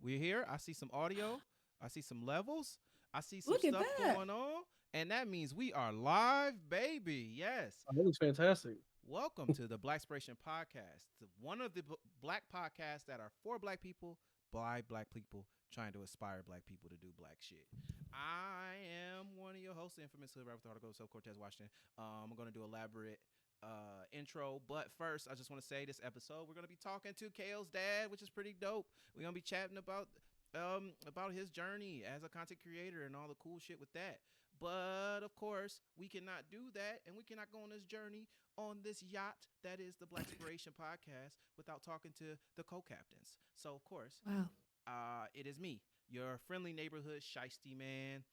We're here. I see some audio. I see some levels. I see some Look at stuff that. going on. And that means we are live, baby. Yes. Oh, that looks fantastic. Welcome to the Blacspiration podcast, one of the black podcasts that are for black people by black people trying to inspire black people to do black shit. I am one of your hosts, the infamous Hood Rapper with the article, so Cortez Washington. I'm going to do elaborate intro, but first, I just want to say this episode we're going to be talking to KalesDad, which is pretty dope. We're going to be chatting about his journey as a content creator and all the cool shit with that. But of course, we cannot do that, and we cannot go on this journey on this yacht that is the Blacspiration podcast without talking to the co-captains. So of course, Wow. it is me, your friendly neighborhood shiesty man,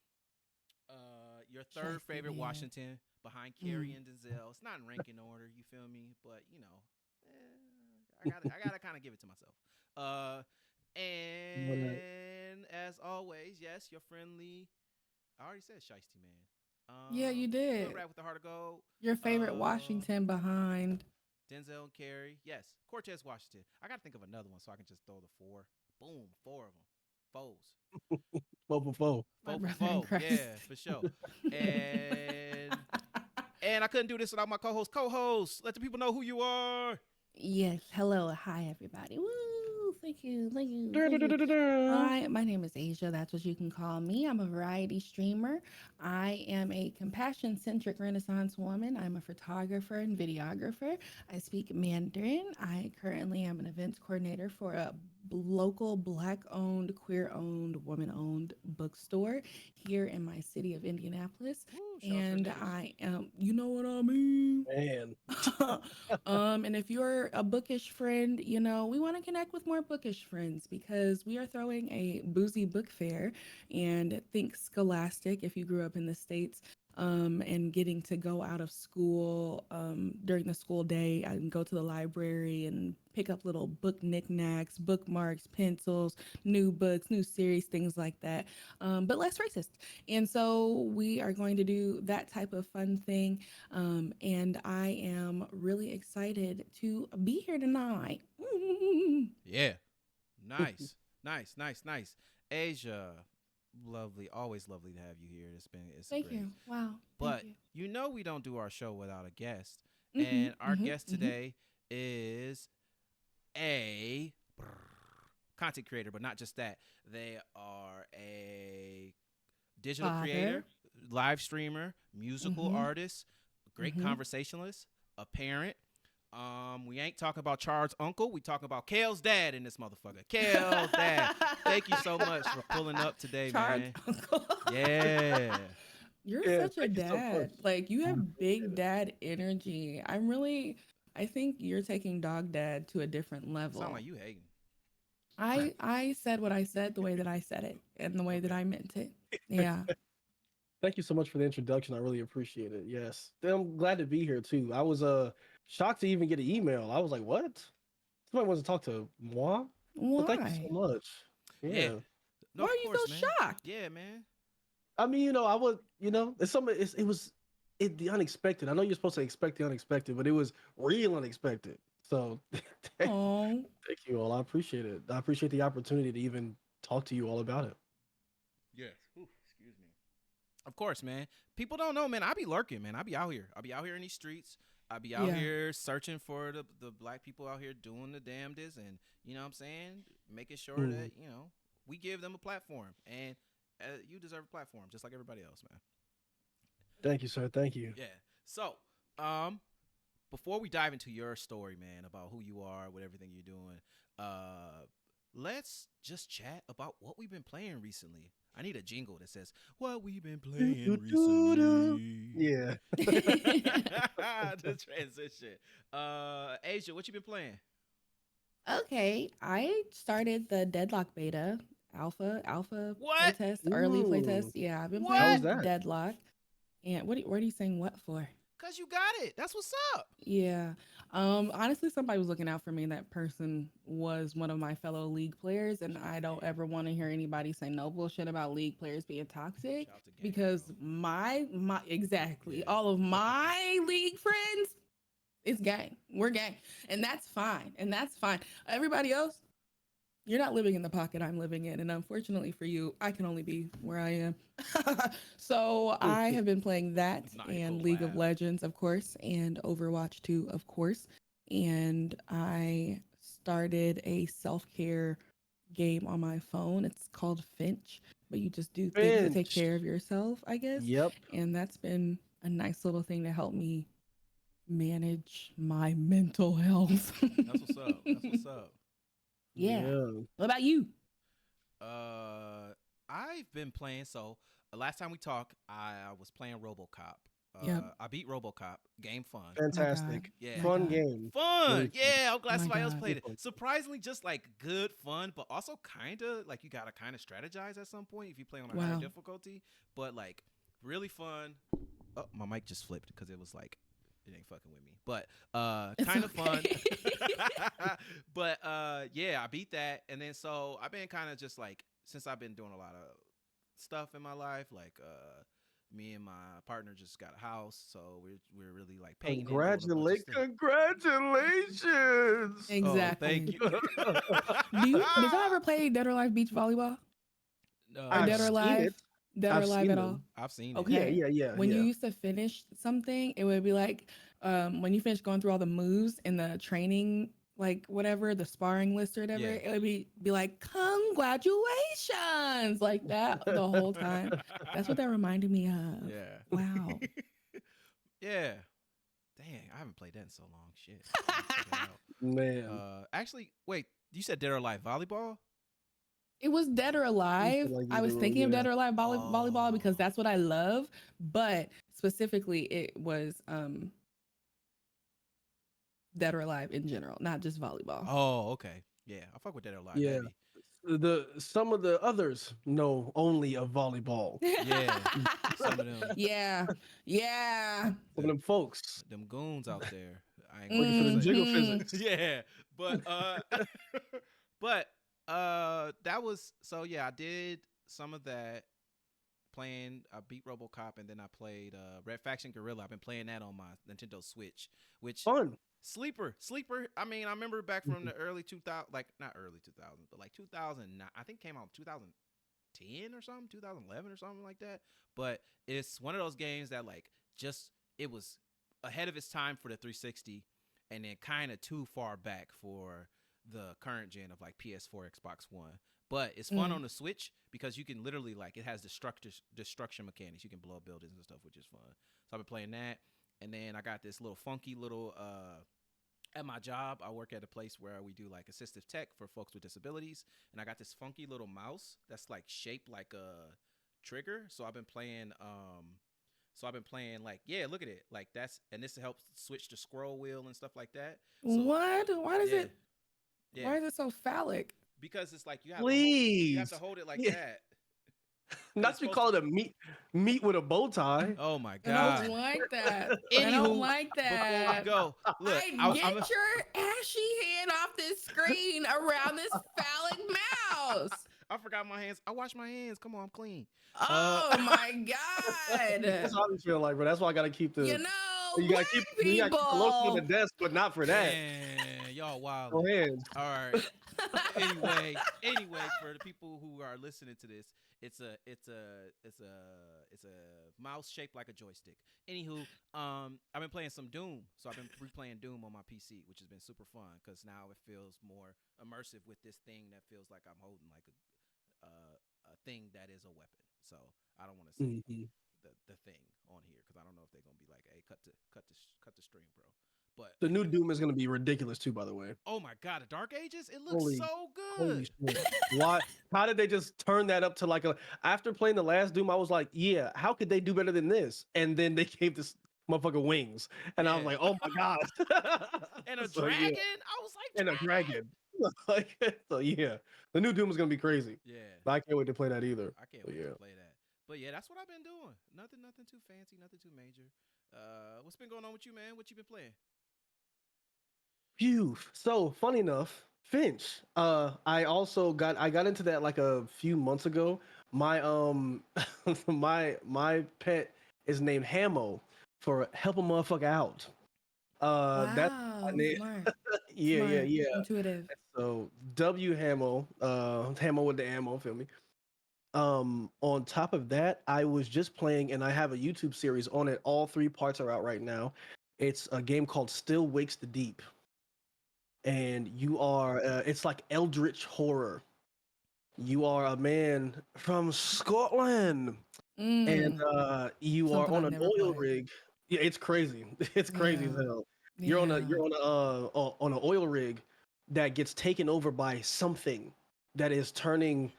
your third Shiesty favorite man. Washington behind Carrie Mm. and Denzel. It's not in ranking order, you feel me? But you know, I gotta kind of give it to myself. Uh, Right. and as always, yes, your friendly. I already said shiesty man. Yeah, you Hood did. rat with the heart of gold. Your favorite Uh, Washington behind. Denzel and Carey. Yes, Cortez Washington. I gotta think of another one so I can just throw the four. Boom, four of them. Foes. Four for four. My Four for brother in four. Yeah, Christ. for sure. And I couldn't do this without my co-host. Co-host, let the people know who you are. Yes. Hello. Hi, everybody. Woo. Thank you. Thank you. Thank you. Da-da-da-da-da. Hi, my name is Asia. That's what you can call me. I'm a variety streamer. I am a compassion centric Renaissance woman. I'm a photographer and videographer. I speak Mandarin. I currently am an events coordinator for a local Black owned, queer owned, woman owned bookstore here in my city of Indianapolis. Woo, shout out to the And niggas. I am, you know what I mean? Man. And if you're a bookish friend, we want to connect with more bookish friends because we are throwing a boozy book fair and think Scholastic if you grew up in the States. And getting to go out of school during the school day and go to the library and pick up little book knickknacks, bookmarks, pencils, new books, new series, things like that, but less racist. And so we are going to do that type of fun thing, and I am really excited to be here tonight. Yeah. Nice. Nice, nice, nice. Asia, lovely. Always lovely to have you here. It's Thank great. you. Wow. Thank But you. you know we don't do our show without a guest. Mm-hmm, And our mm-hmm, guest mm-hmm. today is a content creator, but not just that. They are a digital Father. creator, live streamer, musical Mm-hmm, artist, great mm-hmm. conversationalist, a parent. We ain't talking about Charles' uncle. We talking about Kale's dad in this motherfucker. Kale's dad. Thank you so much for pulling up today, Charge man. uncle. Yeah. You're Yeah, such a thank you so much. dad. Like you I have appreciate big it. dad energy. I think you're taking dog dad to a different Sound level. like you hating. I said what I said the way that I said it and the way that Okay. I meant it. Yeah. Thank you so much for the introduction. I really appreciate it. Yes. I'm glad to be here too. I was shocked to even get an email. I was like, what? Somebody wants to talk to moi? But thank you so Why? much. Yeah. Yeah. No, Why of are you course, so man. shocked? Yeah, man. I mean, I was, it's something the unexpected. I know you're supposed to expect the unexpected, but it was real unexpected. So Oh, thank you all. I appreciate it. I appreciate the opportunity to even talk to you all about it. Yes. Ooh, excuse me. Of course, man. People don't know, man. I be lurking, man. I be out here. I be out here in these streets. I be out yeah. here searching for the black people out here doing the damnedest, and you know what I'm saying, making sure Mm. that we give them a platform, and you deserve a platform just like everybody else, man. Thank you, sir. Thank you. Yeah. So, um, before we dive into your story, man, about who you are, with everything you're doing, uh, let's just chat about what we've been playing recently. I need a jingle that says "What we've been Do, do, playing do, do. recently." Yeah. The transition. Asia, what you been playing? Okay, I started the Deadlock beta, alpha What? playtest, early Ooh. playtest. Yeah, I've been How was What? playing that? Deadlock. And what are you saying what for? Cause you got it. That's what's up. Yeah. Honestly, somebody was looking out for me. That person was one of my fellow league players, and Shout out to I don't game. ever want to hear anybody say no bullshit about league players being toxic Shout out to game, because bro. my exactly Yeah. all of my league friends, it's gang. We're gang. And that's fine. And that's fine. Everybody else, You're not living in the pocket I'm living in, and unfortunately for you, I can only be where I am. So I have been playing that and Maniacal League of laugh. Legends, of course, and Overwatch 2, of course. And I started a self-care game on my phone. It's called Finch, but you just do things to take Finch. care of yourself, I guess. Yep. And that's been a nice little thing to help me manage my mental health. That's what's up. That's what's up. Yeah. Yeah. What about you? I've been playing. So last time we talked, I was playing RoboCop. Yep. I beat RoboCop. Game fun. My God. Fantastic. Yeah. My Fun God. game. Fun. Really fun. Yeah, I'm glad My somebody else God. played it. Fun. Surprisingly, just like good fun, but also kind of like you gotta kind of strategize at some point if you play on a higher Wow. difficulty. But like really fun. Oh, my mic just flipped because it was like it ain't fucking with me. But It's kind of fun. okay. But yeah, I beat that, and then so I've been kind of just like since I've been doing a lot of stuff in my life, like me and my partner just got a house, so we're really like painting, doing a bunch of stuff. Congratulations. Oh, thank Exactly. you. Did y'all ever play Dead or Alive Beach Volleyball or I've Dead or No, seen Alive? it. Dead or I've Alive seen at all? them. I've seen it. Yeah, Okay. yeah, yeah, When you yeah. used to finish something, it would be like when you finish going through all the moves in the training, like whatever, the sparring list or whatever, Yeah. it would be like, congratulations, like that the whole time. That's what that reminded me of. Yeah. Wow. Yeah. Dang, I haven't played that in so long. Shit. I need to check it out. Man. Actually, wait. You said Dead or Alive volleyball? It was Dead or You Alive. feel like I was either or, thinking of yeah. Dead or Alive volleyball Oh. because that's what I love, but specifically it was Dead or Alive in general, not just volleyball. Oh, okay. Yeah, I fuck with Dead or Alive Yeah. heavy. Some of the others know only of volleyball. Yeah. Some of them. Yeah. Yeah. Some of them folks Them goons out there. I ain't looking for them gonna jiggle Mhm. physics. say. Yeah, but but that was so yeah. I did some of that playing. I beat RoboCop, and then I played Red Faction Guerrilla. I've been playing that on my Nintendo Switch, which Fun. sleeper. I mean, I remember back from the early 2000, like not early 2000, but like 2009. I think it came out 2010 or something, 2011 or something like that. But it's one of those games that like just it was ahead of its time for the 360, and then kind of too far back for the current gen of like PS4, Xbox One. But it's fun on the Switch because you can literally like it has destruction mechanics. You can blow up buildings and stuff, which is fun. So I've been playing that, and then I got this little funky little at my job. I work at a place where we do like assistive tech for folks with disabilities, and I got this funky little mouse that's like shaped like a trigger. So I've been playing like yeah, look at it. Like that's and this helps switch the scroll wheel and stuff like that. So What? Why does yeah. it? Yeah. Why is it so phallic? Because it's like you have Please. to hold it like Yeah. that. Not you call it a meat with a bow tie. Oh my I god. don't like that. I Anywho, don't like before we that. go, look, Get your ashy hand off this screen around this phallic mouse. I forgot my hands. I wash my hands. Come on, I'm clean. Oh my God. That's how I feel like, bro. That's why I gotta keep the. You know, You gotta keep the lotion on the people. desk, but not for that. Man, y'all wild. Go ahead. All right. anyway, for the people who are listening to this, it's a mouse shaped like a joystick. Anywho, I've been playing some Doom, so I've been replaying Doom on my PC, which has been super fun because now it feels more immersive with this thing that feels like I'm holding like a thing that is a weapon. So I don't want to say the thing on here because I don't know if they're gonna be like, hey, cut the stream, bro. But The new Doom is gonna be ridiculous too, by the way. oh my god, the Dark Ages, it looks so Holy good. shit. Why? How did they just turn that up to like a? After playing the last Doom, I was like, yeah, how could they do better than this? And then they gave this motherfucker wings, and I was Yeah. like, oh my god. And a So, dragon. yeah. I was like, And a dragon. Like, so yeah, the new Doom is gonna be crazy. Yeah, But I can't wait to play that either. I can't But wait yeah. to play that. But yeah, that's what I've been doing. Nothing too fancy, nothing too major. What's been going on with you, man? What you been playing? Phew. So funny enough, Finch. I got into that like a few months ago. My my pet is named Hamo for help a motherfucker out. That's my Wow. name. Smart. Yeah, Smart. yeah. Intuitive. So W Hamo, Hamo with the ammo, feel me? On top of that, I was just playing, and I have a YouTube series on it. All three parts are out right now. It's a game called Still Wakes the Deep, and you are it's like eldritch horror. You are a man from Scotland, and Mm, you are something on I've an never oil played. rig. Yeah, it's crazy. It's crazy as Yeah. hell. Yeah. On an oil rig that gets taken over by something that is turning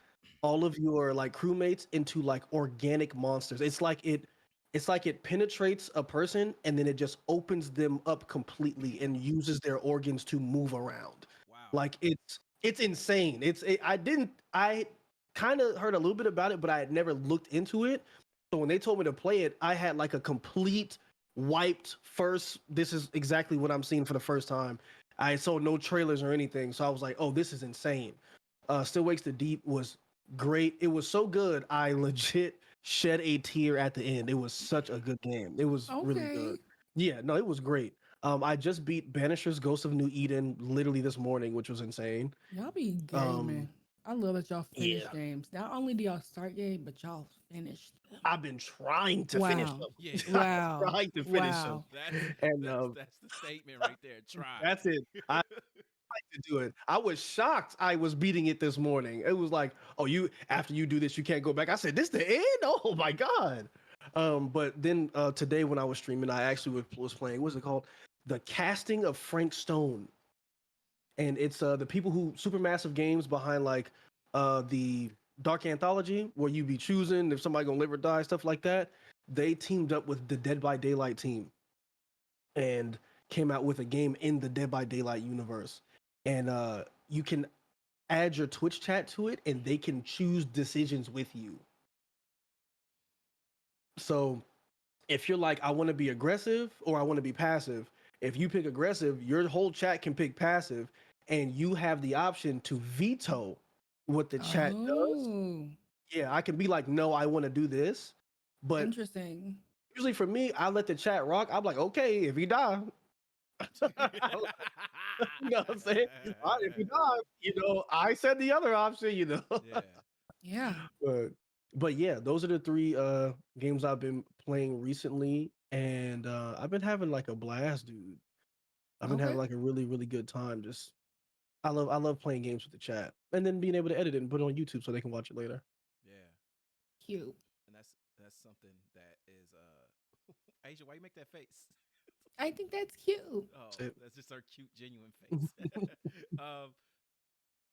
all of your like crewmates into like organic monsters. It's like it penetrates a person and then it just opens them up completely and uses their organs to move around. Wow. Like it's insane. I kind of heard a little bit about it, but I had never looked into it. So when they told me to play it, I had like a complete wiped first. This is exactly what I'm seeing for the first time. I saw no trailers or anything, so I was like, "Oh, this is insane." Still Wakes the Deep was great. It was so good, I legit shed a tear at the end. It was such a good game. It was really good. Okay. Yeah, no, it was great. I just beat Banisher's Ghost of New Eden literally this morning, which was insane. Y'all be Um, gaming. I love that y'all finish yeah, games. Not only do y'all start game, but y'all finish them. I've been trying to finish Wow. Yeah. them. I'm Wow. trying to finish them, Wow. That's and that's the statement right there. Try. that's it. I like to do it. I was shocked I was beating it this morning. It was like, oh, you after you do this, you can't go back. I said, this the end? Oh my god. But then today when I was streaming, I actually was playing. What's it called? The Casting of Frank Stone, and it's the people who Supermassive Games behind like the Dark Anthology, where you be choosing if somebody gonna live or die, stuff like that. They teamed up with the Dead by Daylight team and came out with a game in the Dead by Daylight universe. And you can add your Twitch chat to it, and they can choose decisions with you. So if you're like, I want to be aggressive or I want to be passive, if you pick aggressive, your whole chat can pick passive, and you have the option to veto what the chat does. Oh, Yeah, I can be like, no, I want to do this. But interesting. usually for me, I let the chat rock. I'm like, okay, if he die, you know what I'm saying? If he die, I said the other option. Yeah. Yeah. but but yeah, those are the three games I've been playing recently, and I've been having like a blast, dude. I've been having Okay. like a really really good time. Just I love playing games with the chat and then being able to edit it and put it on YouTube so they can watch it later. Yeah. Cute. And that's something that is Asia, why you make that face? I think that's cute. Oh, That's that's just her cute, genuine face. it. um,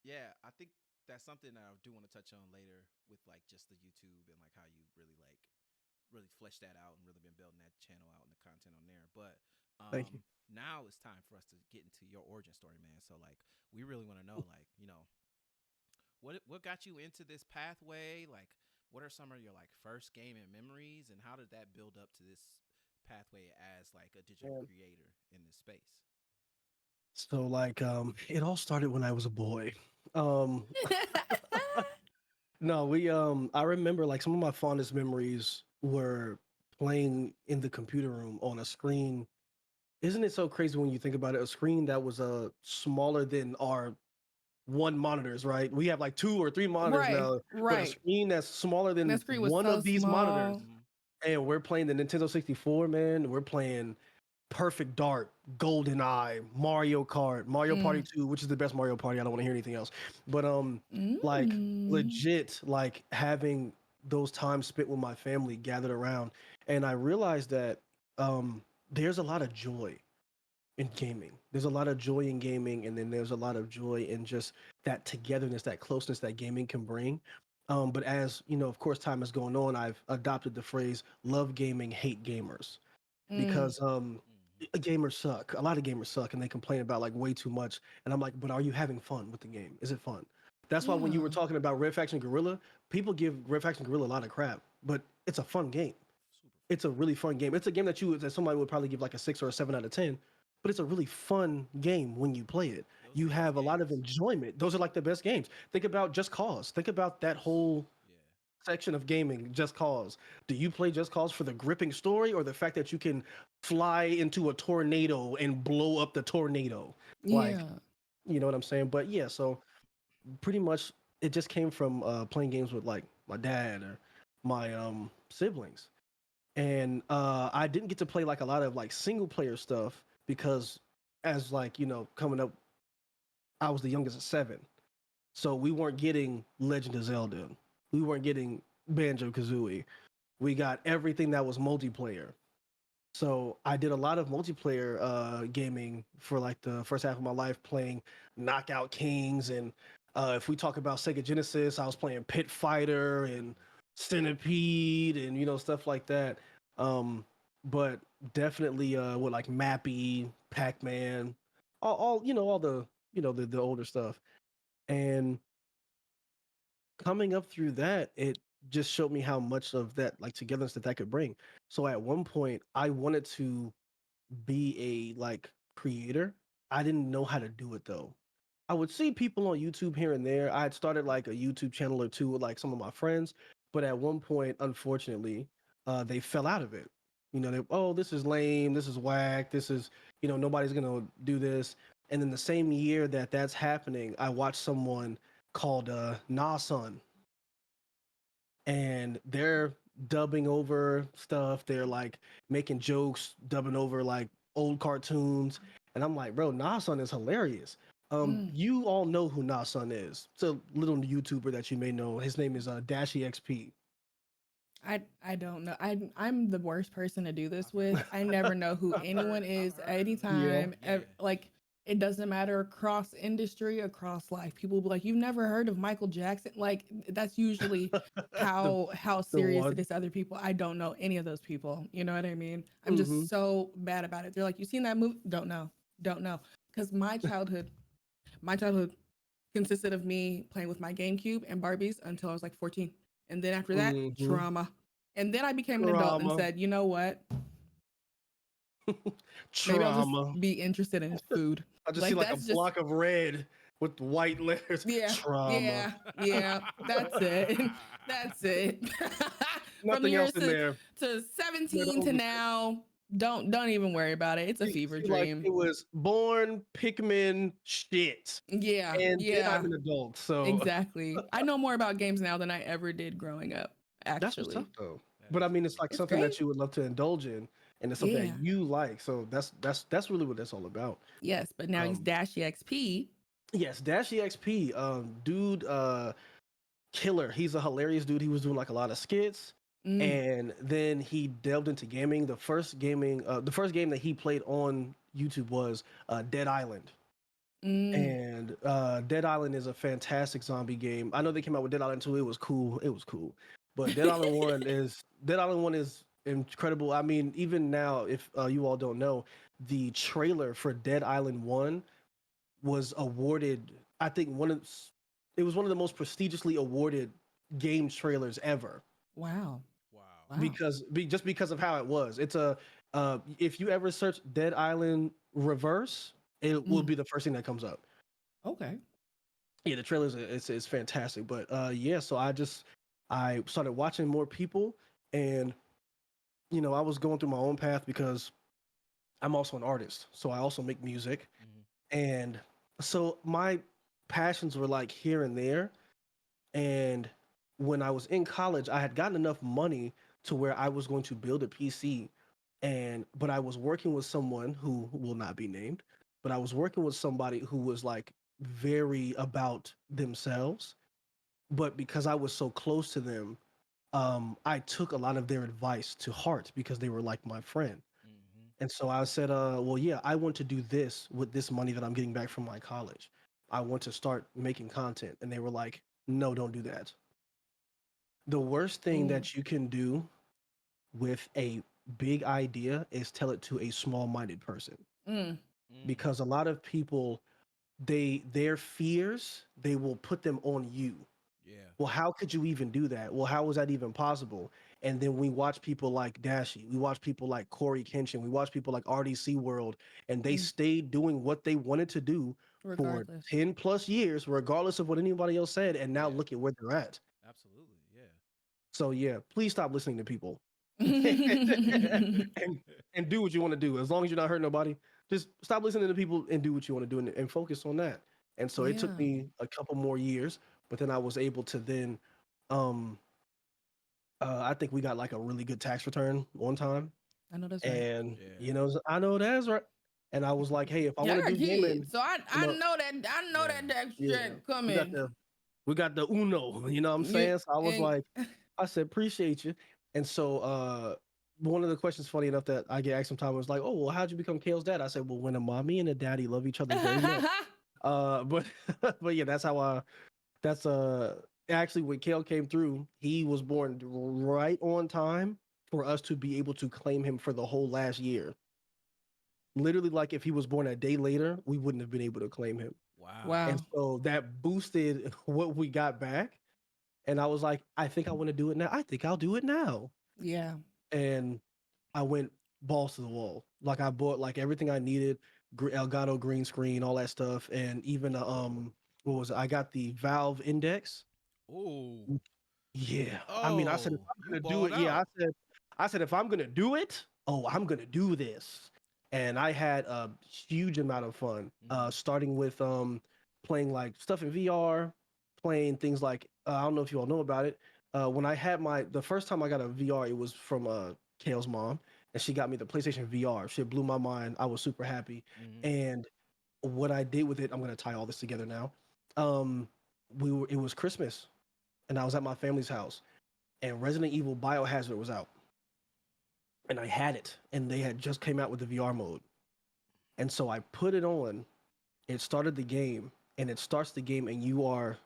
yeah, I think that's something that I do want to touch on later with like just the YouTube and like how you really fleshed that out and really been building that channel out and the content on there. But Thank you. now it's time for us to get into your origin story, man. So like we really want to know like, what got you into this pathway? Like what are some of your like first gaming memories and how did that build up to this pathway as like a digital Yeah. creator in this space? So like it all started when I was a boy. Um no, we I remember like some of my fondest memories were playing in the computer room on a screen. Isn't it so crazy when you think about it? A screen that was smaller than our one monitors, right? We have like two or three monitors Right. now, but a Right. screen that's smaller And that than screen was one so of these monitors. small. Mm-hmm. And we're playing the Nintendo 64, man. We're playing Perfect Dark, Golden Eye, Mario Kart, Mario Party Mm. 2, which is the best Mario Party. I don't want to hear anything else. But like Mm. legit, like having those times spent with my family gathered around, and I realized that there's a lot of joy in gaming. There's a lot of joy in gaming, and then there's a lot of joy in just that togetherness, that closeness that gaming can bring. But as you know, of course, time is going on. I've adopted the phrase "love gaming, hate gamers," Mm. because Mm-hmm. gamers suck. A lot of gamers suck, and they complain about like way too much. And I'm like, but are you having fun with the game? Is it fun? That's why when you were Yeah. talking about Red Faction Guerrilla, people give Red Faction Guerrilla a lot of crap, but it's a fun game. Super fun. It's a really fun game. It's a game that somebody would probably give like a 6 or a 7 out of 10, but it's a really fun game when you play it. Those are You the best have a lot of games. enjoyment. Those are like the best games. Think about Just Cause. Think about that whole Yeah. section of gaming, Just Cause. Do you play Just Cause for the gripping story or the fact that you can fly into a tornado and blow up the tornado? Like Yeah. You know what I'm saying? But yeah, so pretty much it just came from playing games with like my dad or my siblings. And I didn't get to play like a lot of like single player stuff because as like, coming up, I was the youngest of seven. So we weren't getting Legend of Zelda. We weren't getting Banjo Kazooie. We got everything that was multiplayer. So I did a lot of multiplayer gaming for like the first half of my life, playing Knockout Kings, and if we talk about Sega Genesis, I was playing Pit Fighter and Centipede, and stuff like that. Um, but definitely with like Mappy, Pac Man, all the the older stuff, and coming up through that, it just showed me how much of that like togetherness that could bring. So at one point, I wanted to be a like creator. I didn't know how to do it though. I would see people on YouTube here and there. I had started like a YouTube channel or two with like some of my friends, but at one point, unfortunately, they fell out of it. Oh, this is lame. This is whack. This is, nobody's gonna do this. And then the same year that that's happening, I watched someone called Nasun, and they're dubbing over stuff. They're like making jokes, dubbing over like old cartoons. And I'm like, bro, Nasun is hilarious. Mm. You all know who Nasun is. It's a little YouTuber that you may know. His name is Dashy XP. I don't know. I'm the worst person to do this with. I never know who I've anyone heard. is I've heard of him. Yeah. anytime. Yeah. Like it doesn't matter across industry, across life. People will be like, "You've never heard of Michael Jackson?" Like that's usually the how the serious it one. is to other people. I don't know any of those people. You know what I mean? I'm Hmm. just so bad about it. They're like, "You seen that movie?" Don't know. Because my childhood consisted of me playing with my GameCube and Barbies until I was like 14. And then after that, Hmm. trauma. And then I became an adult and Trauma. said, you know what? Maybe I'll just Trauma. be interested in food. I just see Like like a that's just block of red with white letters. yeah, Trauma. yeah. That's it. That's it. From the Nothing else years in there. to No, 17 don't to be now, don't even worry about it. It's a fever see, like dream. it was born Pikmin shit, Yeah, and then I'm yeah, an adult, so exactly. I know more about games now than I ever did growing up, that's what's up actually. though. That But I is mean, it's cool. like It's something great. that you would love to indulge in, and it's something that Yeah. you like. So that's really what that's all about. Yes, but now he's Um, Dashy XP. yes, Dash EXP, dude, killer. He's a hilarious dude. He was doing like a lot of skits, Mm, and then he delved into gaming. The first game that he played on YouTube was Dead Island. mm, And Dead Island is a fantastic zombie game. I know they came out with Dead Island 2. It was cool. It was cool. But Dead Island 1 is incredible. I mean, even now, if you all don't know, the trailer for Dead Island 1 was awarded, I think it was one of the most prestigiously awarded game trailers ever wow. Wow. Wow. just because of how it was. It's a if you ever search Dead Island reverse, it will Mm, be the first thing that comes up. okay. Yeah, the trailers it's fantastic. But yeah, so I started watching more people, and I was going through my own path because I'm also an artist, so I also make music, Mhm. and so my passions were like here and there. And when I was in college, I had gotten enough money to where I was going to build a PC, and but I was working with someone who will not be named, but I was working with somebody who was like very about themselves, but because I was so close to them, I took a lot of their advice to heart because they were like my friend. Mhm. And so I said, well, yeah, I want to do this with this money that I'm getting back from my college. I want to start making content. And they were like, no, don't do that. The worst thing Oh. that you can do with a big idea is tell it to a small minded person. Mm, Mm. Because a lot of people, their fears, they will put them on you. Yeah. Well, how could you even do that? Well, how was that even possible? And then we watch people like Dashi, we watch people like Corey Kenshin, we watch people like RDC World, and they mm, stayed doing what they wanted to do for regardless. 10 plus years, regardless of what anybody else said. And now Yeah. look at where they're at. Absolutely. Yeah. So, yeah, please stop listening to people Mm, and, do what you want to do. As long as you're not hurting nobody, just stop listening to people and do what you want to do and focus on that. And so it took Yeah, me a couple more years, but then I was able to then, um, I think we got like a really good tax return one time, I know that's right. and Yeah. you know, I know that's right. And I was like, hey, if I Yeah, want I to got do gaming, kids, so you I know, know that Yeah. tax yeah, check we got coming. the Uno, you know what I'm You saying? So I was and like, I said, appreciate you. And so one of the questions, funny enough, that I get asked sometimes was like, oh, well, how'd you become Kale's dad? I said, well, when a mommy and a daddy love each other very much. But but yeah, that's how that's actually when Kale came through, he was born right on time for us to be able to claim him for the whole last year. Literally, like if he was born a day later, we wouldn't have been able to claim him. Wow. And wow. so that boosted what we got back. And I was like, I think I want to do it now. I think I'll do it now. Yeah. And I went balls to the wall. Like I bought like everything I needed, Elgato green screen, all that stuff, and even what was it? I got the Valve Index. Oh. Yeah, I mean, I said if Oh, I'm you gonna do balled it, yeah, out. I said if I'm gonna do it, oh, I'm gonna do this. And I had a huge amount of fun. Mhm. Starting with playing like stuff in VR, playing things like I don't know if you all know about it. When I had the first time I got a VR, it was from Kale's mom, and she got me the PlayStation VR. She blew my mind. I was super happy. Mhm. And what I did with it, I'm gonna tie all this together now. Um, it was Christmas, and I was at my family's house, and Resident Evil Biohazard was out, and I had it, and they had just came out with the VR mode, and so I put it on. It started the game, and it starts the game, and you are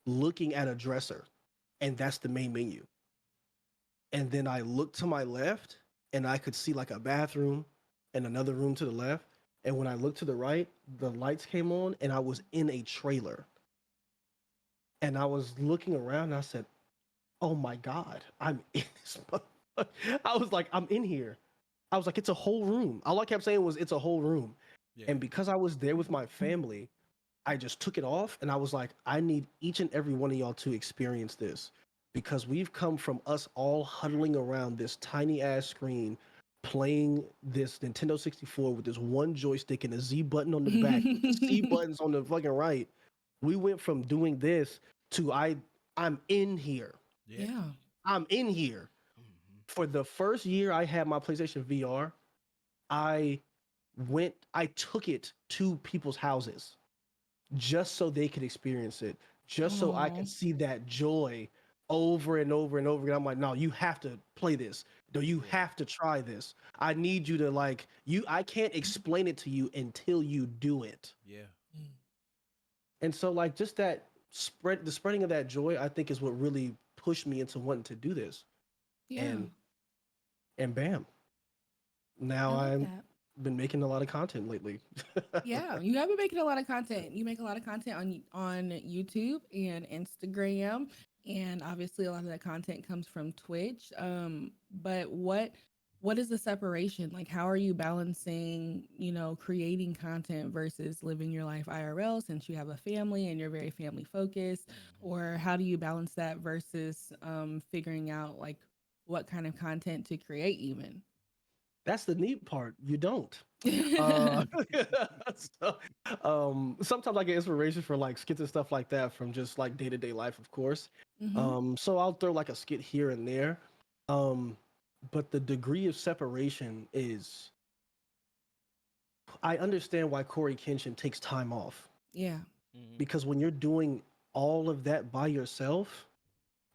looking at a dresser, and that's the main menu. And then I looked to my left, and I could see like a bathroom and another room to the left. And when I looked to the right, the lights came on, and I was in a trailer. And I was looking around, and I said, "Oh my god, I'm in this." I was like, "I'm in here." I was like, "It's a whole room." All I kept saying was, "It's a whole room." Yeah. And because I was there with my family, I just took it off, and I was like, I need each and every one of y'all to experience this, because we've come from us all huddling around this tiny ass screen playing this Nintendo 64 with this one joystick and a Z button on the back, with the C buttons on the fucking right. We went from doing this to I'm in here. Yeah. Yeah. I'm in here. Mhm. For the first year I had my PlayStation VR, I I took it to people's houses just so they could experience it, just so I Oh. could see that joy over and over and over again. I'm like, no, you have to play this. No, you Yeah. have to try this. I need you to like you. I can't explain it to you until you do it. Yeah. And so, like, just that the spreading of that joy, I think, is what really pushed me into wanting to do this. Yeah. And bam, now I love I've that. been making a lot of content lately. Yeah, you have been making a lot of content. You make a lot of content on YouTube and Instagram, and obviously a lot of that content comes from Twitch. But what is the separation? Like, how are you balancing, creating content versus living your life IRL since you have a family and you're very family focused? Mhm. Or how do you balance that versus figuring out like what kind of content to create even? That's the neat part. You don't. Uh, so, sometimes I get inspiration for like skits and stuff like that from just like day to day life, of course. Hmm. So I'll throw like a skit here and there. Um, but the degree of separation is, I understand why Corey Kenshin takes time off, Yeah. Mhm. because when you're doing all of that by yourself,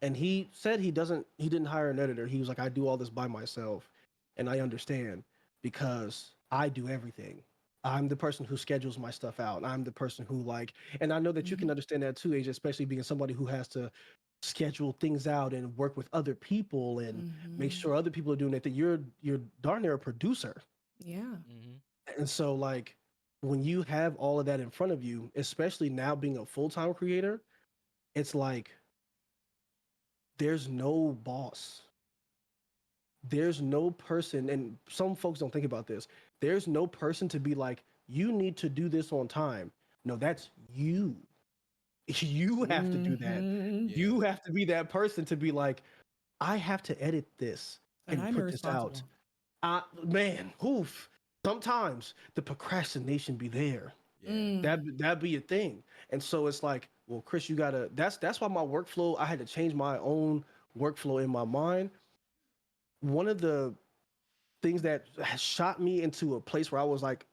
and he said he didn't hire an editor. He was like, I do all this by myself, and I understand because I do everything. I'm the person who schedules my stuff out. I'm the person who like, and I know that you Hmm. can understand that too, Age, especially being somebody who has to schedule things out and work with other people and make Hmm. sure other people are doing it. That you're darn near a producer, Yeah. Mhm. and so like when you have all of that in front of you, especially now being a full time creator, it's like there's no boss, there's no person, and some folks don't think about this. There's no person to be like, you need to do this on time. No, that's you. You have to do that. Hmm. Yeah. You have to be that person to be like, I have to edit this And and I'm put this out. irresponsible. Man, oof. Sometimes the procrastination be there. Yeah. That'd be a thing. And so it's like, well, Chris, you gotta. That's why my workflow. I had to change my own workflow in my mind. One of the things that shot me into a place where I was like,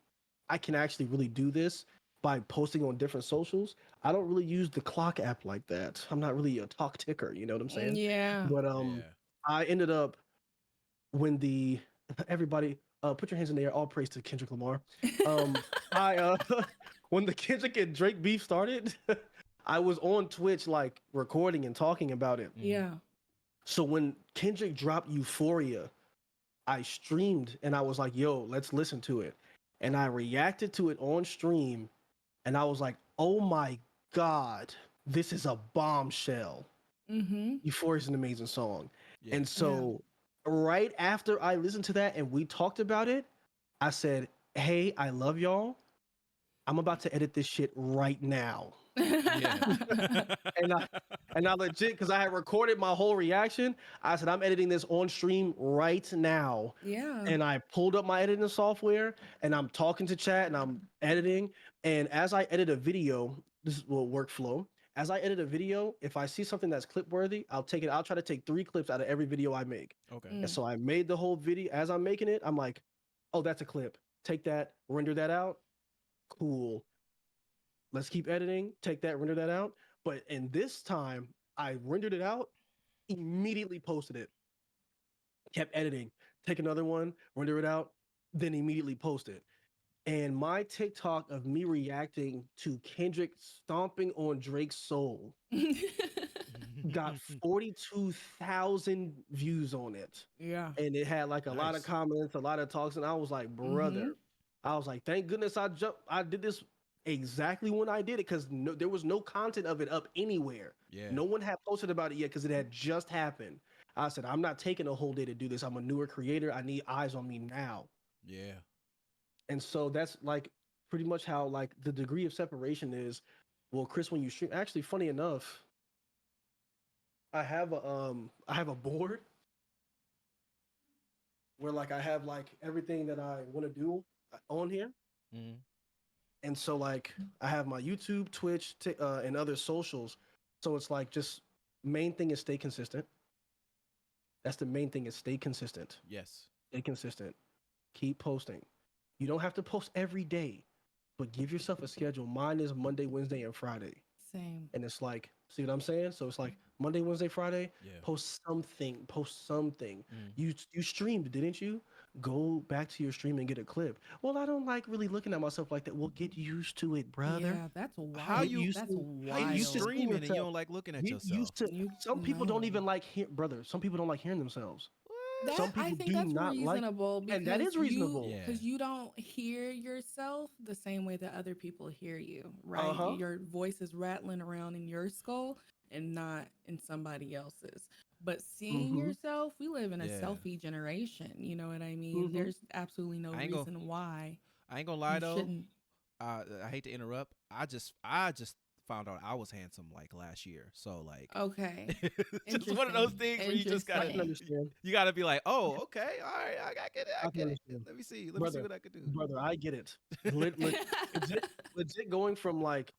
I can actually really do this by posting on different socials. I don't really use the clock app like that. I'm not really a talk ticker, you know what I'm saying? Yeah. But Yeah. I ended up when the everybody put your hands in the air. All praise to Kendrick Lamar. I when the Kendrick and Drake beef started, I was on Twitch like recording and talking about it. Mhm. Yeah. So when Kendrick dropped Euphoria, I streamed and I was like, "Yo, let's listen to it," and I reacted to it on stream, and I was like, "Oh my god, this is a bombshell." Mm-hmm. Euphoria is an amazing song, Yeah. and so right after I listened to that and we talked about it, I said, "Hey, I love y'all. I'm about to edit this shit right now." Yeah. And I legit, because I had recorded my whole reaction, I said, "I'm editing this on stream right now." Yeah. And I pulled up my editing software and I'm talking to chat and I'm editing. And as I edit a video, this is what workflow. As I edit a video, if I see something that's clip worthy, I'll take it. I'll try to take 3 clips out of every video I make. Okay. And so I made the whole video. As I'm making it, I'm like, oh, that's a clip. Take that, render that out. Cool. Let's keep editing. Take that, render that out. But in this time, I rendered it out, immediately posted it, kept editing, take another one, render it out, then immediately post it. And my TikTok of me reacting to Kendrick stomping on Drake's soul got 42,000 views on it. Yeah. And it had like a lot of Nice. comments, a lot of talks. And I was like, brother, I was like, thank goodness I did this exactly when I did it, because there was no content of it up anywhere. Yeah. No one had posted about it yet because it had just happened. I said, I'm not taking a whole day to do this. I'm a newer creator. I need eyes on me now. Yeah. And so that's like pretty much how like the degree of separation is. Well, Chris, when you stream, actually, funny enough, I have a board where like I have like everything that I want to do on here. Mhm. And so like I have my YouTube, Twitch, and other socials. So it's like just main thing is stay consistent. That's the main thing, is stay consistent. Yes. Stay consistent. Keep posting. You don't have to post every day, but give yourself a schedule. Mine is Monday, Wednesday, and Friday. Same. And it's like, see what I'm saying? So it's like Monday, Wednesday, Friday, Yeah. post something. Post something. Mm. You streamed, didn't you? Go back to your stream and get a clip. Well, I don't like really looking at myself like that. Well, get used to it, brother. Yeah, that's wild. How you- That's How you used to wild. seeing streaming and you yourself. don't like looking at Get yourself? used to. You Some people don't no. even like hear, brother. Some people don't like hearing themselves. What? Some I people think do that's not like, reasonable because and that is reasonable. Yeah. because you don't hear yourself the same way that other people hear you, right? Uh-huh. Your voice is rattling around in your skull and not in somebody else's. But seeing Mhm. yourself, we live in a Yeah. selfie generation. You know what I mean? Mhm. There's absolutely no I ain't gonna- reason why I ain't gonna lie you though. shouldn't. I hate to interrupt. I just found out I was handsome like last year. So like, Okay. just one of those Interesting. things where you just I gotta can understand. you gotta be like, oh, okay, all right, I get it, I I can get it. understand. Let me see, let me see Brother, what I could do. brother, I get it. Legit going from like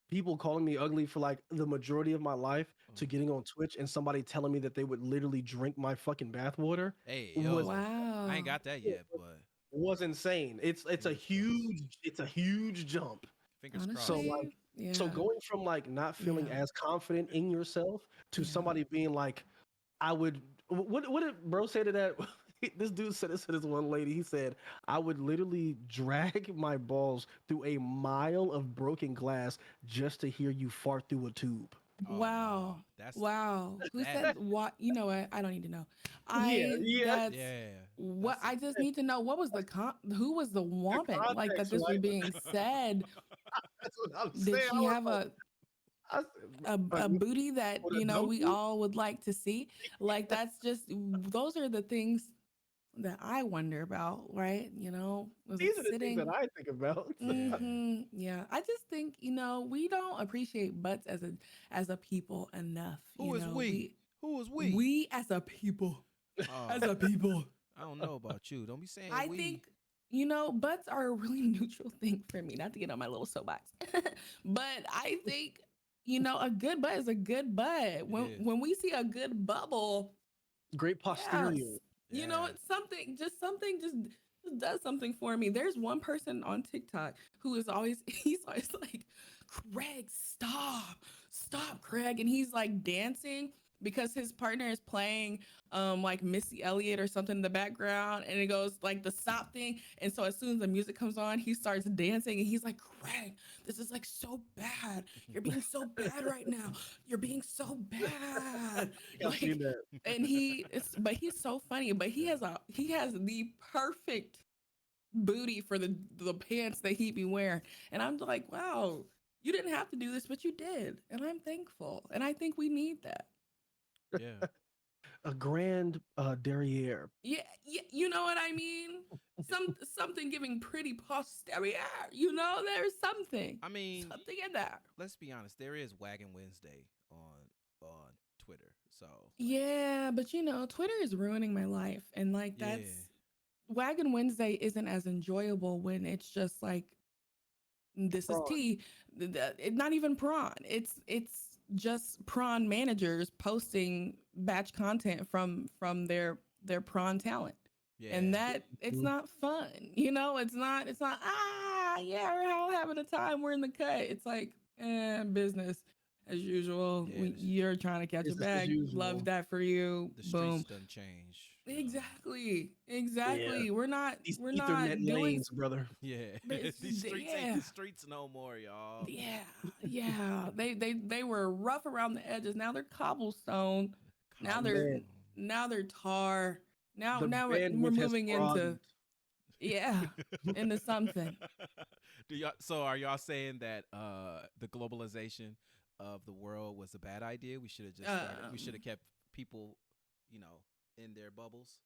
people calling me ugly for like the majority of my life to getting on Twitch and somebody telling me that they would literally drink my fucking bathwater Hey, was yo, Wow. I ain't got that yet, but was insane. It's a huge jump. fingers Honestly, crossed. So like yeah. so going from like not feeling Yeah. as confident in yourself to Yeah. somebody being like, I would, what did bro say to that? This dude said this to this one lady. He said, I would literally drag my balls through a mile of broken glass just to hear you fart through a tube. Oh, Wow. no. That's Wow. Who that- said what? You know what? I don't need to know. Yeah. That's yeah. what That's- I just need to know. What was who was the woman? Like that context, this was right? being said. That's what I'm Did saying. she have a a booty that, with a no we boot? all would like to see? Like that's just those are the things that I wonder about, right? Was These it are the things that sitting? I think about. Yeah, I just think we don't appreciate butts as a people enough. Who is we? Who is we? We as a people, Oh, as a people. I don't know about you. Don't be saying I we. think You know, butts are a really neutral thing for me, not to get on my little soapbox. But I think, a good butt is a good butt. It When is. when we see a good bubble, Great posterior. yes. Yeah. It's something just does something for me. There's one person on TikTok who is always he's always like, Craig, stop, Craig. And he's like dancing because his partner is playing like Missy Elliott or something in the background, and it goes like the stop thing. And so as soon as the music comes on, he starts dancing and he's like, Craig, this is like so bad. You're being so bad right now. You're being so bad. I've seen Like, that. and but he's so funny, but he has the perfect booty for the pants that he be wearing. And I'm like, wow, you didn't have to do this, but you did. And I'm thankful. And I think we need that. Yeah. A grand derriere. Yeah, you know what I mean? Something giving pretty posterior. There's something. I mean, Something in there. let's be honest. There is Wagon Wednesday on Twitter. So Yeah, but Twitter is ruining my life. And like yeah, that's Wagon Wednesday isn't as enjoyable when it's just like this is Prawn. tea. Not even prawn. It's just prawn managers posting batch content from their prawn talent. yeah, And that it's Mhm. not fun. It's not yeah, we're all having a time. We're in the cut. It's like business as usual. Yeah, You're trying to catch a Business as bag. Love usual. that for you. the Boom. streets done change. Exactly. Yeah. We're not These we're not Ethernet doing lanes, brother. Yeah, It's- these streets ain't yeah. the streets no more, y'all. Yeah. They were rough around the edges. Now they're cobblestone. Now they're Man, now they're tar. Now the we're bandwidth has moving into broadened. yeah, into something. So are y'all saying that the globalization of the world was a bad idea? We should have just started. We should have Um, kept people, in their bubbles.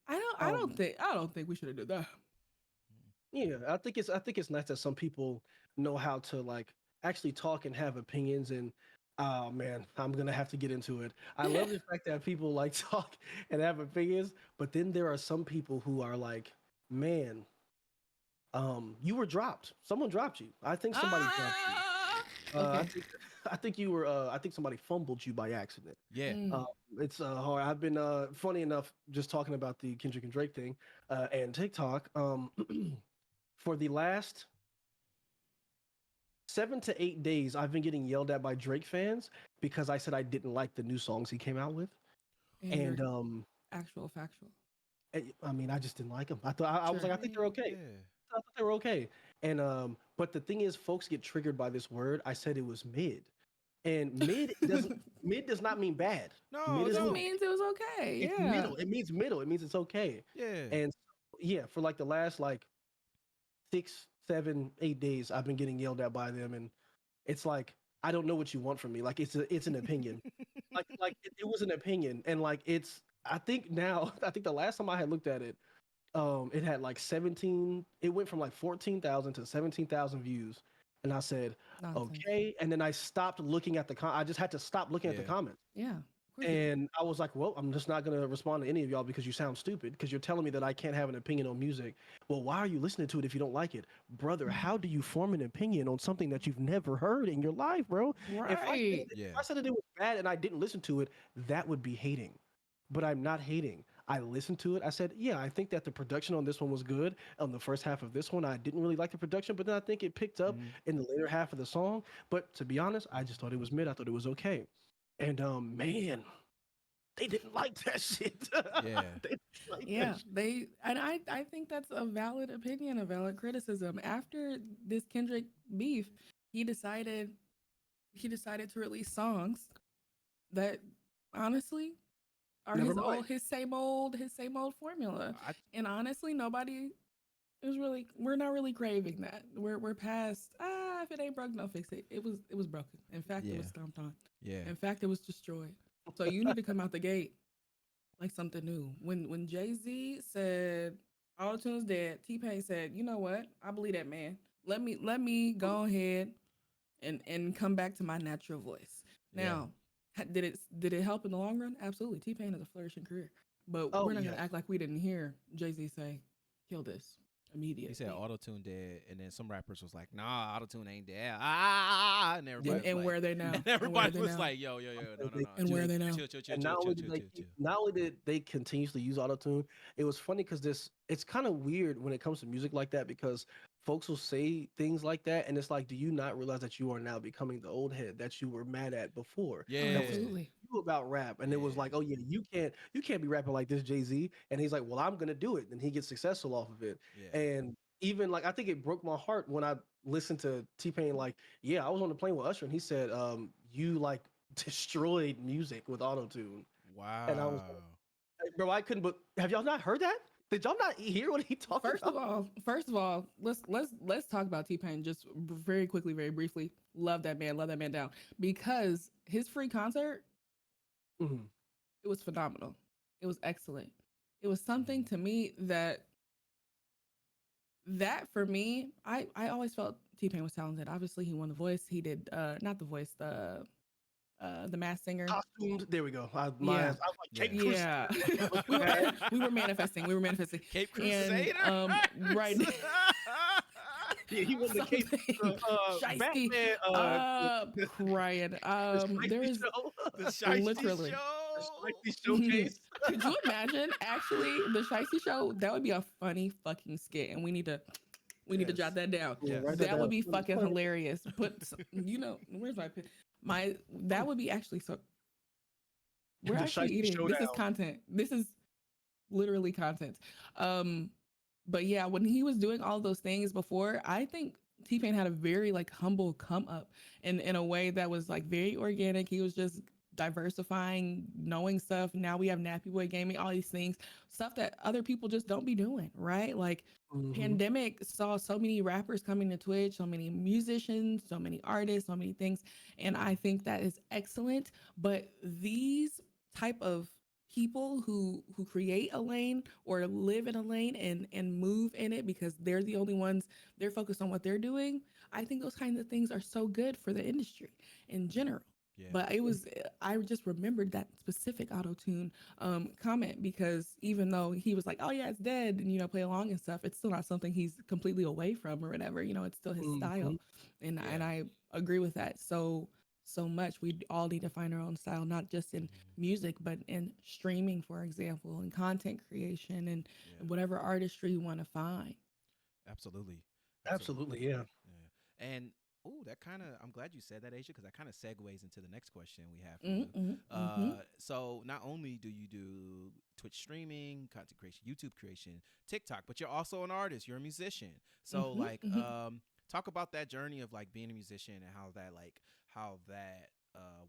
Um, I don't think we should have done that. yeah, I think it's nice that some people know how to like actually talk and have opinions. And oh man, I'm gonna have to get into it. I love the fact that people like talk and have opinions, but then there are some people who are like, man, you were dropped. Someone dropped you. I think somebody dropped you. Ah! I Okay. think I think you were. I think somebody fumbled you by accident. Yeah. Mm. It's hard. I've been funny enough just talking about the Kendrick and Drake thing and TikTok. For the last 7 to 8 days, I've been getting yelled at by Drake fans because I said I didn't like the new songs he came out with, And and you're actual factual. I mean, I just didn't like them. I was Sure. like, I think they're okay. Yeah. I thought they were okay. And but the thing is, folks get triggered by this word. I said it was mid, and mid does not mean bad. No, Mid It is just no. middle. means it was okay. It's Yeah. middle. It means middle. It means it's okay. Yeah. And so, yeah, for like the last like 6, 7, 8 days, I've been getting yelled at by them, and it's like I don't know what you want from me. Like it's an opinion. It was an opinion, and like it's. I think now. I think the last time I had looked at it, it had like 17. It went from like 14,000 to 17,000 views, and I said, Nonsense. okay. And then I stopped looking at I just had to stop looking at the Yeah. comments. Yeah. Of course you And I was like, well, I'm just not going to respond to any of y'all because you sound stupid because you're telling me that I can't have an opinion on music. Well, why are you listening to it if you don't like it? Brother, Mhm. how do you form an opinion on something that you've never heard in your life, bro? Right. Yeah. If I said that it was bad and I didn't listen to it, that would be hating. But I'm not hating. I listened to it. I said, yeah, I think that the production on this one was good. On the first half of this one, I didn't really like the production, but then I think it picked up Mhm. in the later half of the song. But to be honest, I just thought it was mid. I thought it was okay. And man, they didn't like that shit. Yeah. They didn't like Yeah, that shit. I think that's a valid opinion, a valid criticism. After this Kendrick beef, he decided to release songs that honestly are Never mind. his same old formula. I, And honestly, nobody is really we're not really craving that. We're past if it ain't broke, don't fix it. It was broken. In fact, it Yeah. was stomped on. yeah. In fact, it was destroyed. So you need to come out the gate like something new. When Jay-Z said Auto-Tune's dead, T-Pain said, "You know what? I believe that man. Let me go ahead and come back to my natural voice." Yeah. Now, did it help in the long run? Absolutely. T-Pain has a flourishing career. But Oh we're not yeah. gonna act like we didn't hear Jay-Z say, "Kill this." immediately. He said auto tune dead, and then some rappers was like, "Nah, auto tune ain't dead." And everybody was and like, where are they now? and everybody was like, "Yo, yo, yo, no, no, no, And where are they now? chill, chill, chill, And chill, not chill, only chill, did they chill, chill." not only did they continuously use autotune, it was funny because it's kind of weird when it comes to music like that because folks will say things like that, and it's like, do you not realize that you are now becoming the old head that you were mad at before? Yeah, That was Absolutely. you about rap, and it was like, yeah, oh yeah, you can't be rapping like this, Jay-Z, and he's like, well, I'm gonna do it, and he gets successful off of it, yeah. and even like I think it broke my heart when I listened to T-Pain like, yeah, I was on the plane with Usher, and he said, you like destroyed music with autotune. And I was Wow. like, bro, I couldn't. But have y'all not heard that? Did y'all not hear what he talked about? First of all, let's talk about T-Pain just very quickly, very briefly. Love that man down because his free concert, Mhm. it was phenomenal. It was excellent. It was something Mhm. to me that for me, I always felt T-Pain was talented. Obviously, he won the voice. He did not the voice, the Masked Singer. Costumed. There we go. My Yeah. ass. I was like, Yeah. Cape Crusader. Yeah. Was we were mad. we were manifesting. We were manifesting. Cape And Crusader. right. Yeah, he won the Cape Something Shiesty. Batman. Crying. The There Shiesty is show. The Shiesty literally. The Show. Shiesty showcase. Could you imagine actually the Shiesty show? That would be a funny fucking skit, and we need to Yes. jot that down. Yeah, Yes. write That would down. be fucking hilarious. Where's my pen? That would be actually so. We're The actually Shiesty eating. This is Showdown. content. This is literally content. But yeah, when he was doing all those things before, I think T-Pain had a very like humble come up in a way that was like very organic. He was just diversifying, knowing stuff. Now we have Nappy Boy Gaming, all these things, stuff that other people just don't be doing, right? Like Mhm. pandemic saw so many rappers coming to Twitch, so many musicians, so many artists, so many things. And I think that is excellent. But these type of people who create a lane or live in a lane and move in it because they're the only ones, they're focused on what they're doing. I think those kinds of things are so good for the industry in general. Yeah. But it was, I just remembered that specific auto tune comment because even though he was like, oh yeah, it's dead, and play along and stuff, it's still not something he's completely away from or whatever. It's still his style, Mhm. and Yeah. and I agree with that so much. We all need to find our own style, not just in Mhm. music, but in streaming, for example, and content creation and Yeah. whatever artistry you want to find. Absolutely. Absolutely, yeah. Yeah. And that kind of, I'm glad you said that, Asia, because that kind of segues into the next question we have for you. Mm-hmm. So not only do you do Twitch streaming, content creation, YouTube creation, TikTok, but you're also an artist. You're a musician. So like, talk about that journey of like being a musician and how that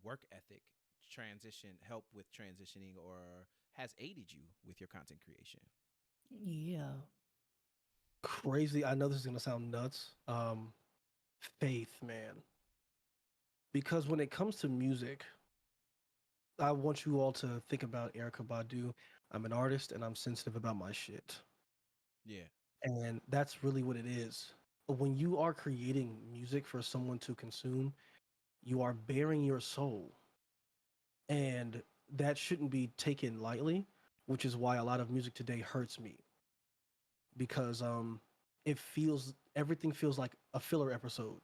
work ethic help with transitioning or has aided you with your content creation. Yeah. Crazy. I know this is gonna sound nuts. Faith, man. Because when it comes to music, I want you all to think about Erica Badu. I'm an artist and I'm sensitive about my shit. Yeah. And that's really what it is. When you are creating music for someone to consume, you are bearing your soul. And that shouldn't be taken lightly, which is why a lot of music today hurts me because everything feels like a filler episode.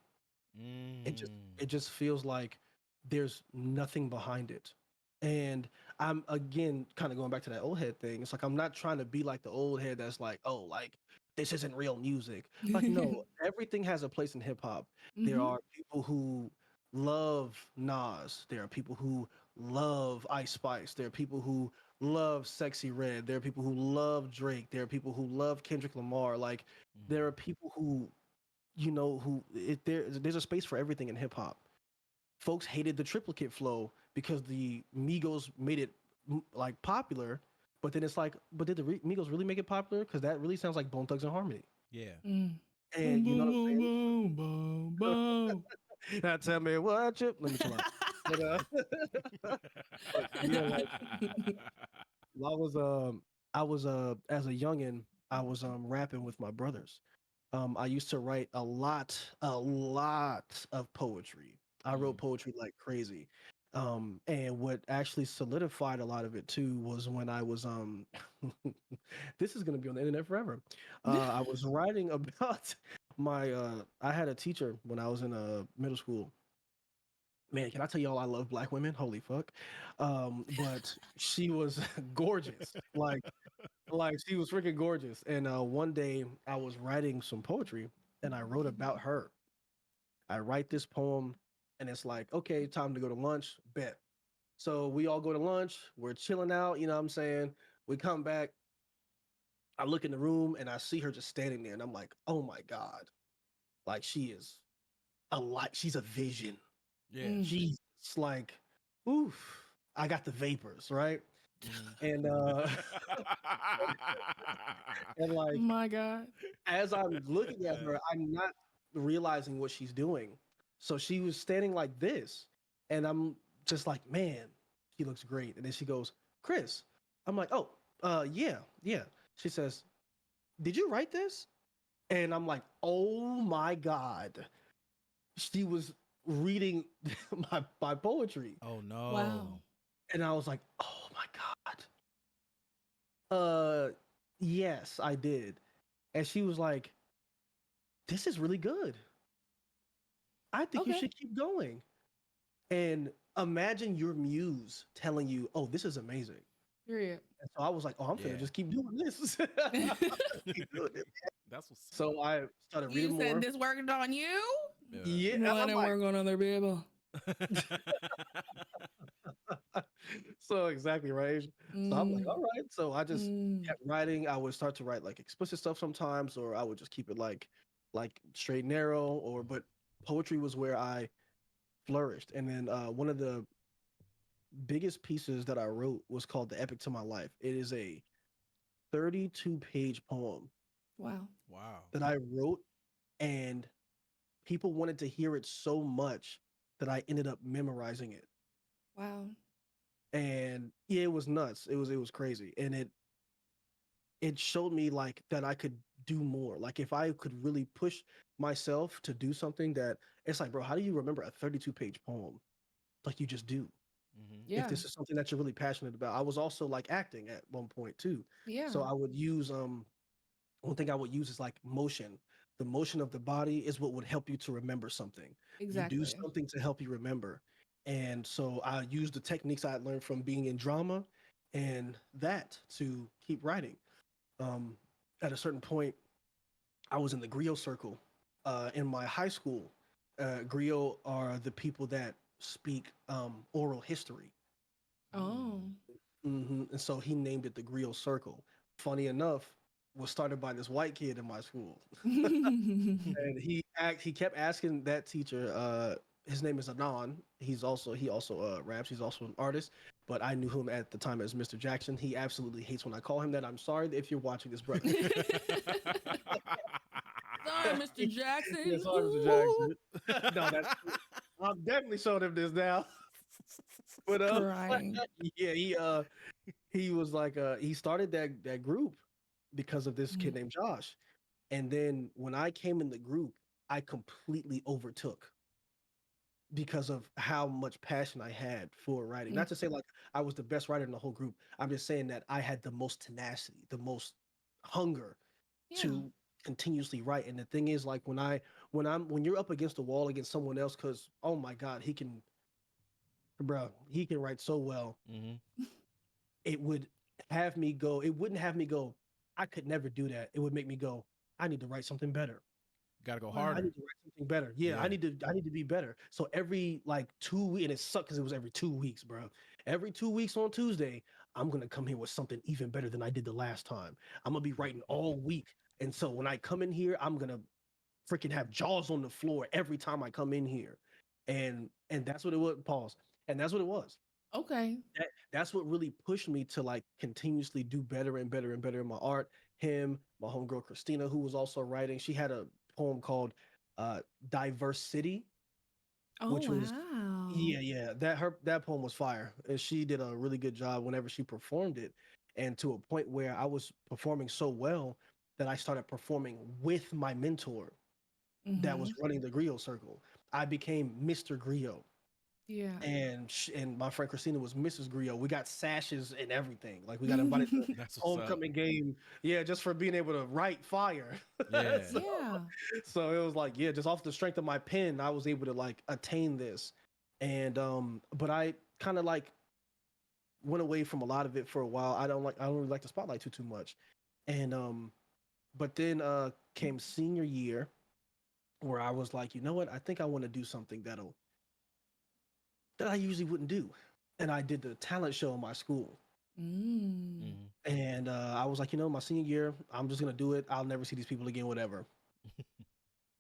It just Mm. it just feels like there's nothing behind it. And I'm again kind of going back to that old head thing. It's like I'm not trying to be like the old head that's like, oh, like this isn't real music. Like, no, everything has a place in hip hop. There Mm-hmm. are people who love Nas. There are people who love Ice Spice. There are people who love Sexy Red. There are people who love Drake. There are people who love Kendrick Lamar. Like, there are people who there's a space for everything in hip hop. Folks hated the triplicate flow because the Migos made it like popular, but then it's like, but did the Migos really make it popular? Because that really sounds like Bone Thugs and Harmony. Yeah. Mm. And you know what I'm Boom, boom, boom, saying? Now tell me what you. Let me chill out. But, yeah, like I was as a youngin, I was rapping with my brothers. I used to write a lot of poetry. I wrote Mm. poetry like crazy. And what actually solidified a lot of it too was when I was this is gonna be on the internet forever. I was writing about my I had a teacher when I was in middle school. Man, can I tell y'all I love black women? Holy fuck. But she was gorgeous. Like she was freaking gorgeous. And one day I was writing some poetry and I wrote about her. I write this poem and it's like, okay, time to go to lunch. Bet. So we all go to lunch. We're chilling out. You know what I'm saying? We come back. I look in the room and I see her just standing there. And I'm like, oh my God. Like she is a light. She's a vision. Yeah. She's like, oof. I got the vapors, right? And and Oh like my God. as I'm looking at her, I'm not realizing what she's doing. So she was standing like this, and I'm just like, man, she looks great. And then she goes, Chris. I'm like, oh, yeah, yeah. She says, did you write this? And I'm like, oh my God. She was reading my poetry. Oh no. Wow. And I was like, oh my God. Yes, I did. And she was like, this is really good. I think you Okay. should keep going. And imagine your muse telling you, oh, this is amazing. Period. And so I was like, oh, I'm Yeah. finna just keep doing this. Keep doing it. That's what's So I started You reading more. said this worked on you? Yeah, and Let I'm it like, work on other people. so exactly right. So I'm like, Mm, all right. So I just mm. kept writing. I would start to write like explicit stuff sometimes, or I would just keep it like straight and narrow. Or but poetry was where I flourished. And then one of the biggest pieces that I wrote was called "The Epic to My Life." It is a 32-page poem Wow. wow. that I wrote, and people wanted to hear it so much that I ended up memorizing it. Wow. And yeah, it was nuts. It was crazy, and it showed me like that I could do more. Like if I could really push myself to do something that it's like, bro, how do you remember a 32-page poem? Like you just do. Mm-hmm. If Yeah. this is something that you're really passionate about. I was also like acting at one point too. Yeah. So I would use one thing I would use is like motion. The motion of the body is what would help you to remember something. You do Exactly. something to help you remember. And so I used the techniques I had learned from being in drama and that to keep writing. Um, at a certain point, I was in the griot circle in my high school. Griot are the people that speak oral history. Oh. And so he named it the griot circle. Funny enough, was started by this white kid in my school. And he kept asking that teacher. His name is Anon. He also raps. He's also an artist. But I knew him at the time as Mr. Jackson. He absolutely hates when I call him that. I'm sorry if you're watching this, brother. Sorry, Mr. Jackson. Yeah, sorry, Mr. Ooh. Jackson. No, that's I'm definitely showing him this now. But Crying. yeah, he was like he started that group because of this kid named Josh. And then when I came in the group, I completely overtook because of how much passion I had for writing. Not to say like I was the best writer in the whole group. I'm just saying that I had the most tenacity, the most hunger Yeah. to continuously write. And the thing is, like when you're up against the wall against someone else, because oh my God, he can write so well. Mm-hmm. It would it wouldn't have me go, I could never do that. It would make me go, I need to write something better. Gotta go Wow. I harder. need to write something better. Yeah, Yeah. I need to be better. So every like 2 weeks, and it sucked because it was every 2 weeks, bro. Every 2 weeks on Tuesday, I'm gonna come here with something even better than I did the last time. I'm gonna be writing all week. And so when I come in here, I'm gonna freaking have jaws on the floor every time I come in here. And that's what it was. Pause. And that's what it was. Okay. That's what really pushed me to like continuously do better and better and better in my art. Him, my homegirl Christina, who was also writing, she had a poem called Diverse City, Oh, which was wow. yeah, that poem was fire. And she did a really good job whenever she performed it. And to a point where I was performing so well that I started performing with my mentor that was Mm-hmm. running the griot circle. I became Mr. Griot. Yeah. And my friend Christina was Mrs. Griot. We got sashes and everything. Like we got invited to That's what's up. homecoming game. Yeah, just for being able to write fire. Yeah. so, Yeah. so it was like, yeah, just off the strength of my pen, I was able to like attain this. And but I kind of like went away from a lot of it for a while. I don't really like the spotlight too much. And but then came senior year where I was like, you know what? I think I want to do something that I usually wouldn't do. And I did the talent show in my school. Mm. Mhm. And I was like, you know, my senior year, I'm just gonna do it. I'll never see these people again, whatever.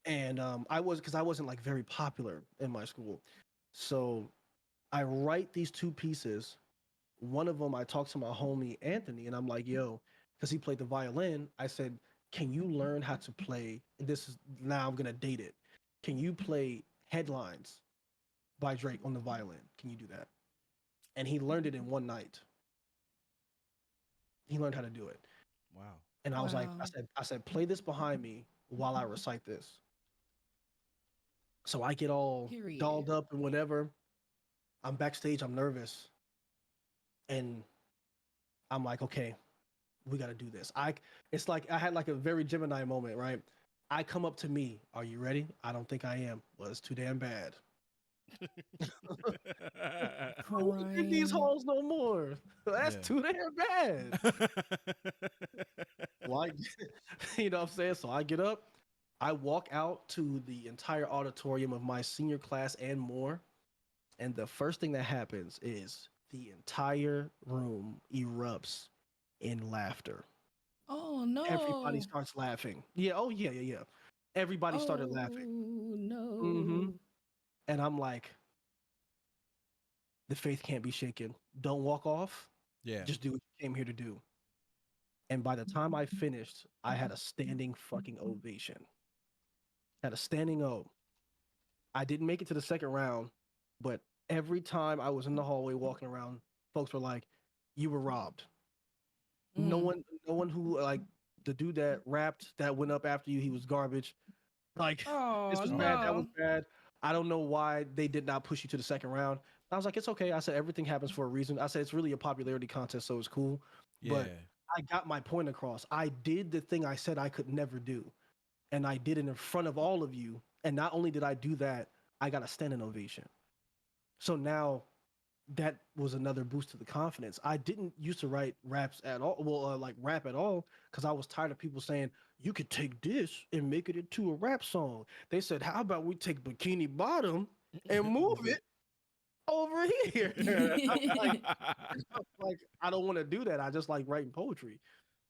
And because I wasn't like very popular in my school, so I write these two pieces. One of them, I talked to my homie Anthony, and I'm like, yo, because he played the violin. I said, can you learn how to play? This is now I'm gonna date it. Can you play Headlines by Drake on the violin? Can you do that? And he learned it in one night. He learned how to do it. Wow. And I was like, Wow. I said, play this behind me while I recite this. So I get all Period. dolled up and whatever. I'm backstage, I'm nervous. And I'm like, okay, we gotta do this. It's like I had like a very Gemini moment, right? I come up to me, are you ready? I don't think I am. Well, it's too damn bad. I don't want to in these Crying. halls no more. That's Yeah. too damn bad. Like, you know what I'm saying? So I get up, I walk out to the entire auditorium of my senior class and more. And the first thing that happens is the entire room erupts in laughter. Oh Everybody no. starts laughing. Yeah, oh yeah, yeah, yeah. Everybody started laughing. Oh hmm no. And I'm like, the faith can't be shaken. Don't walk off. Yeah. Just do what you came here to do. And by the time I finished, I had a standing fucking ovation. Had a standing O. I didn't make it to the second round, but every time I was in the hallway walking around, folks were like, "You were robbed." No Mm. one, no one who like the dude that rapped that went up after you, he was garbage. Like this Oh was bad, that was no. bad. I don't know why they did not push you to the second round. I was like, it's okay. I said everything happens for a reason. I said it's really a popularity contest, so it's cool. But Yeah. I got my point across. I did the thing I said I could never do, and I did it in front of all of you. And not only did I do that, I got a standing ovation. So now that was another boost to the confidence. I didn't used to write raps at all, well, like rap at all, because I was tired of people saying you could take this and make it into a rap song. They said, "How about we take Bikini Bottom and move Move it over here?" like, like I don't want to do that. I just like writing poetry.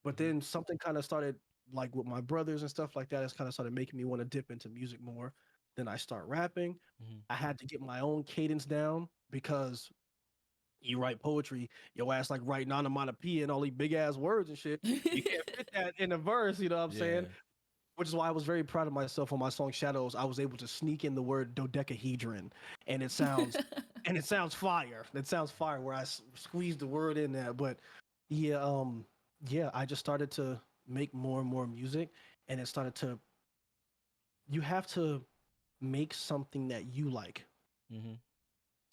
But Mhm. then something kind of started, like with my brothers and stuff like that. It's kind of started making me want to dip into music more. Then I start rapping. Mhm. I had to get my own cadence down because you write poetry, your ass like writing onomatopoeia and all these big ass words and shit. You can't fit that in a verse, you know what I'm saying? Yeah. Which is why I was very proud of myself on my song Shadows. I was able to sneak in the word dodecahedron, and it sounds fire. It sounds fire where I squeezed the word in there. But yeah, yeah, I just started to make more and more music, and it started to. You have to make something that you like. Mhm.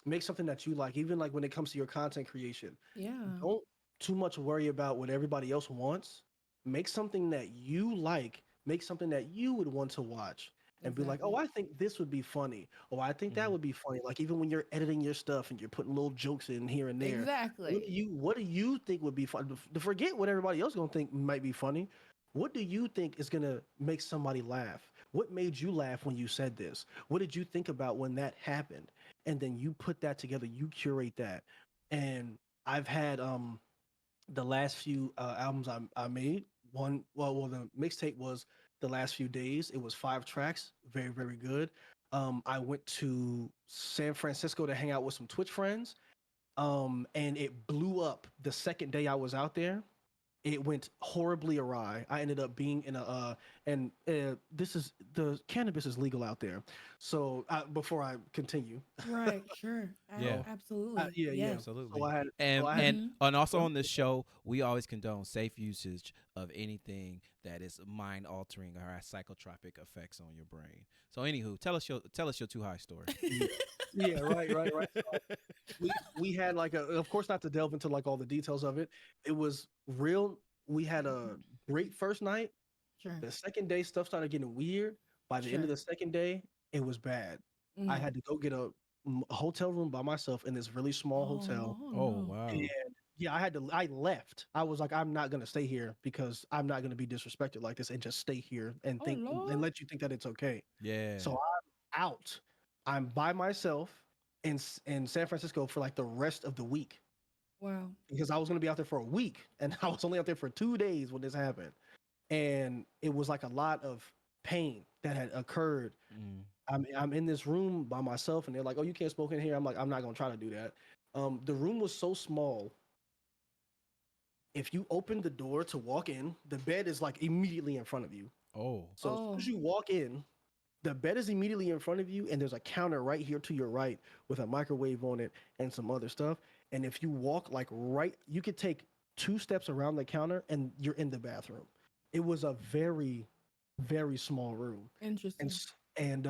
Make something that you like, even like when it comes to your content creation. Yeah. Don't too much worry about what everybody else wants. Make something that you like. Make something that you would want to watch and be like, oh, Exactly. I think this would be funny. Oh, I think that Mhm. would be funny. Like even when you're editing your stuff and you're putting little jokes in here and there. Exactly. What do you think would be fun? To forget what everybody else gonna think might be funny. What do you think is gonna make somebody laugh? What made you laugh when you said this? What did you think about when that happened? And then you put that together, you curate that. And I've had the last few albums I made. Well, the mixtape was the last few days. It was 5 tracks, very very good. I went to San Francisco to hang out with some Twitch friends, and it blew up the second day I was out there. It went horribly awry. I ended up being in a and this is the cannabis is legal out there. So before I continue, Right. Sure. Yeah. uh, Absolutely. yeah, yeah. Yes. So Absolutely. I had, so And I had. and Mm-hmm. and also on this show, we always condone safe usage of anything that is mind altering or has psychotropic effects on your brain. So, anywho, tell us your too high story. Yeah, right. We had like of course not to delve into like all the details of it. It was real. We had a great first night. Sure. The second day, stuff started getting weird. By the end of Sure. the second day, it was bad. I Mm. had to go get a hotel room by myself in this really small hotel. Oh, Oh no. wow. And yeah, I left. I was like, I'm not gonna stay here because I'm not gonna be disrespected like this and just stay here and Oh, think and Lord. let you think that it's okay. Yeah. So I'm out. I'm by myself in San Francisco for like the rest of the week Wow. because I was gonna be out there for a week and I was only out there for 2 days when this happened. And it was like a lot of pain that had occurred. Mm. I'm in this room by myself and they're like, "Oh, you can't smoke in here." I'm like, "I'm not gonna try to do that." The room was so small. If you open the door to walk in, the bed is like immediately in front of you. Oh. So as soon as you walk in, the bed is immediately in front of you, and there's a counter right here to your right with a microwave on it and some other stuff. And if you walk like right, you could take 2 steps around the counter and you're in the bathroom. It was a very, very small room. Interesting. And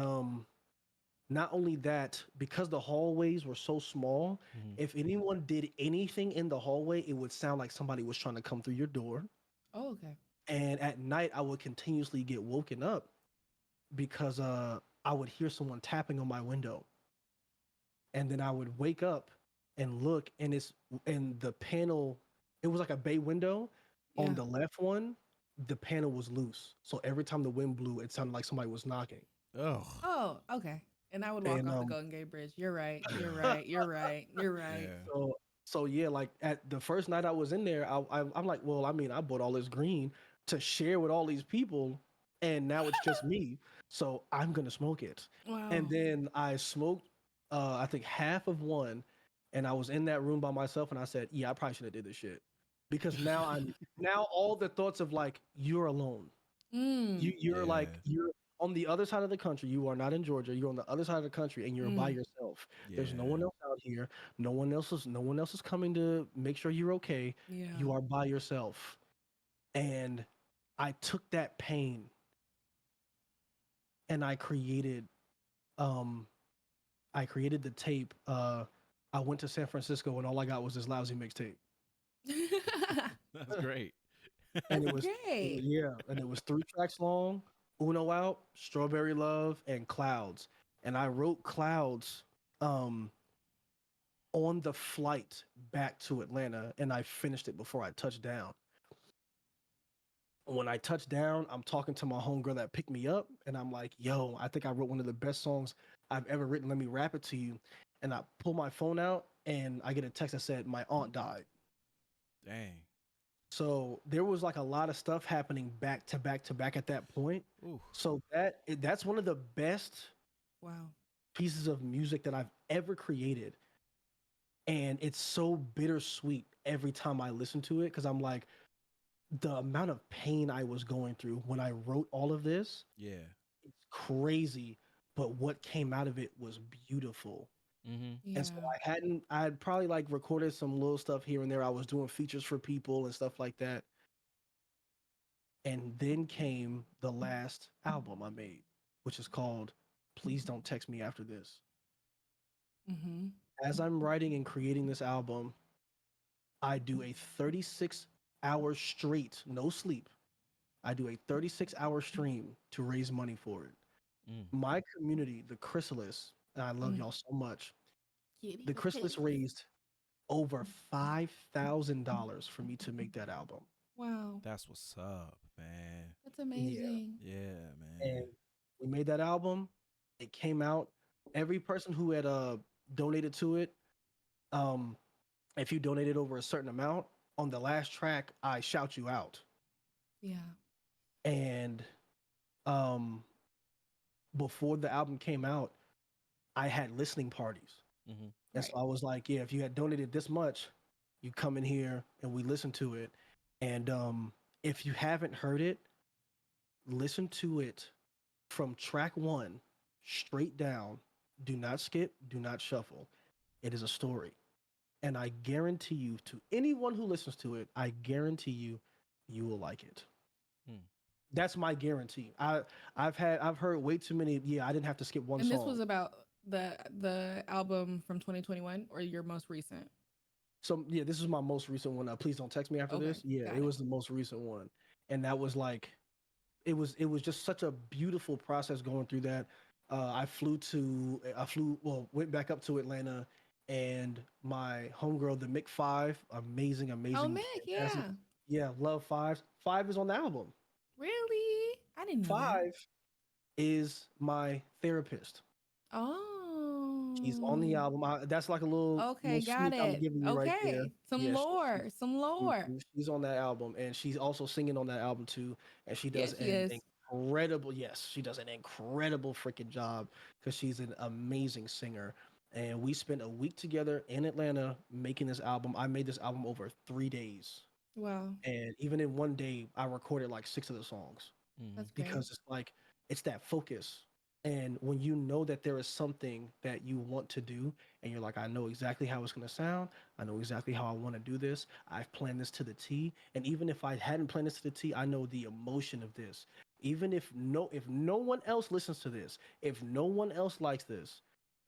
not only that, because the hallways were so small, Mhm. if anyone did anything in the hallway, it would sound like somebody was trying to come through your door. Oh, okay. And at night, I would continuously get woken up because I would hear someone tapping on my window, and then I would wake up and look, and the panel. It was like a bay window. Yeah. On the left one, the panel was loose, so every time the wind blew, it sounded like somebody was knocking. Oh. Oh, okay. And I would walk And off the Golden Gate Bridge. You're right. You're right. You're right. You're right. Yeah. so yeah, like at the first night I was in there, I'm like, well, I mean, I bought all this green to share with all these people, and now it's just me. So I'm gonna smoke it. Wow. And then I smoked, I think half of one, and I was in that room by myself, and I said, yeah, I probably should have did this shit because now all the thoughts of like you're alone. You're like Yeah. you're on the other side of the country. You are not in Georgia. You're on the other side of the country, and you're by yourself. There's no one Yeah. else out here. No one else is coming to make sure you're okay. Yeah. You are by yourself. And I took that pain and um I created the tape. I went to San Francisco and all I got was this lousy mixtape. That's great. And That's it was great. yeah, and it was 3 tracks long. Uno Out, Strawberry Love, and Clouds. And I wrote Clouds on the flight back to Atlanta, and I finished it before I touched down. When I touched down, I'm talking to my homegirl that picked me up, and I'm like, yo, I think I wrote one of the best songs I've ever written. Let me rap it to you. And I pull my phone out, and I get a text that said, my aunt died. Dang. So there was like a lot of stuff happening back to back to back at that point. Ooh. So that's one of the best Wow. pieces of music that I've ever created. And it's so bittersweet every time I listen to it because I'm like, the amount of pain I was going through when I wrote all of this, Yeah. it's crazy. But what came out of it was beautiful. Mm-hmm. Yeah. And so I had probably like recorded some little stuff here and there. I was doing features for people and stuff like that. And then came the last album I made, which is called Please Don't Text Me After This. Mm-hmm. As I'm writing and creating this album, I do a 36-hour straight, no sleep. I do a 36-hour stream to raise money for it. Mm. My community, the Chrysalis, and I love y'all so much. The Chrysalis raised over $5,000 for me to make that album. Wow. That's what's up, man. That's amazing. Yeah, man. And we made that album. It came out. Every person who had donated to it, if you donated over a certain amount, on the last track, I shout you out. Yeah. And before the album came out, I had listening parties. Mm-hmm. And so I was like, yeah, if you had donated this much, you come in here and we listen to it. And if you haven't heard it, listen to it from track 1 straight down. Do not skip, do not shuffle. It is a story. And I guarantee you, to anyone who listens to it, I guarantee you, you will like it. Hmm. That's my guarantee. I've heard way too many. Yeah, I didn't have to skip one And this was song. about the album from 2021 or your most recent? So yeah, this is my most recent one. Please don't text me after Okay, this. Yeah, got it it. was the most recent one, and that was like, it was just such a beautiful process going through that. Went back up to Atlanta, and my homegirl, the Mick Five, amazing, Oh, amazing, Mick, fantastic. yeah. Yeah, love Five. Five is on the album. Really? I didn't know that. Five is my therapist. She's on the Oh. album. That's like a little Okay, got sneak I'm it. giving you right there. Okay. Some Yeah, lore. Some lore. she's on that album, and she's also singing on that album too. And she Yeah, does she an is. incredible, yes, she does an incredible freaking job because she's an amazing singer. And we spent a week together in Atlanta making this album. I made this album over 3 days, Wow. and even in one day, I recorded like six of the songs Hmm. That's great. because it's like it's that focus. And when you know that there is something that you want to do, and you're like, I know exactly how it's going to sound, I know exactly how I want to do this, I've planned this to the T. And even if I hadn't planned this to the T, I know the emotion of this. Even if no one else listens to this, if no one else likes this,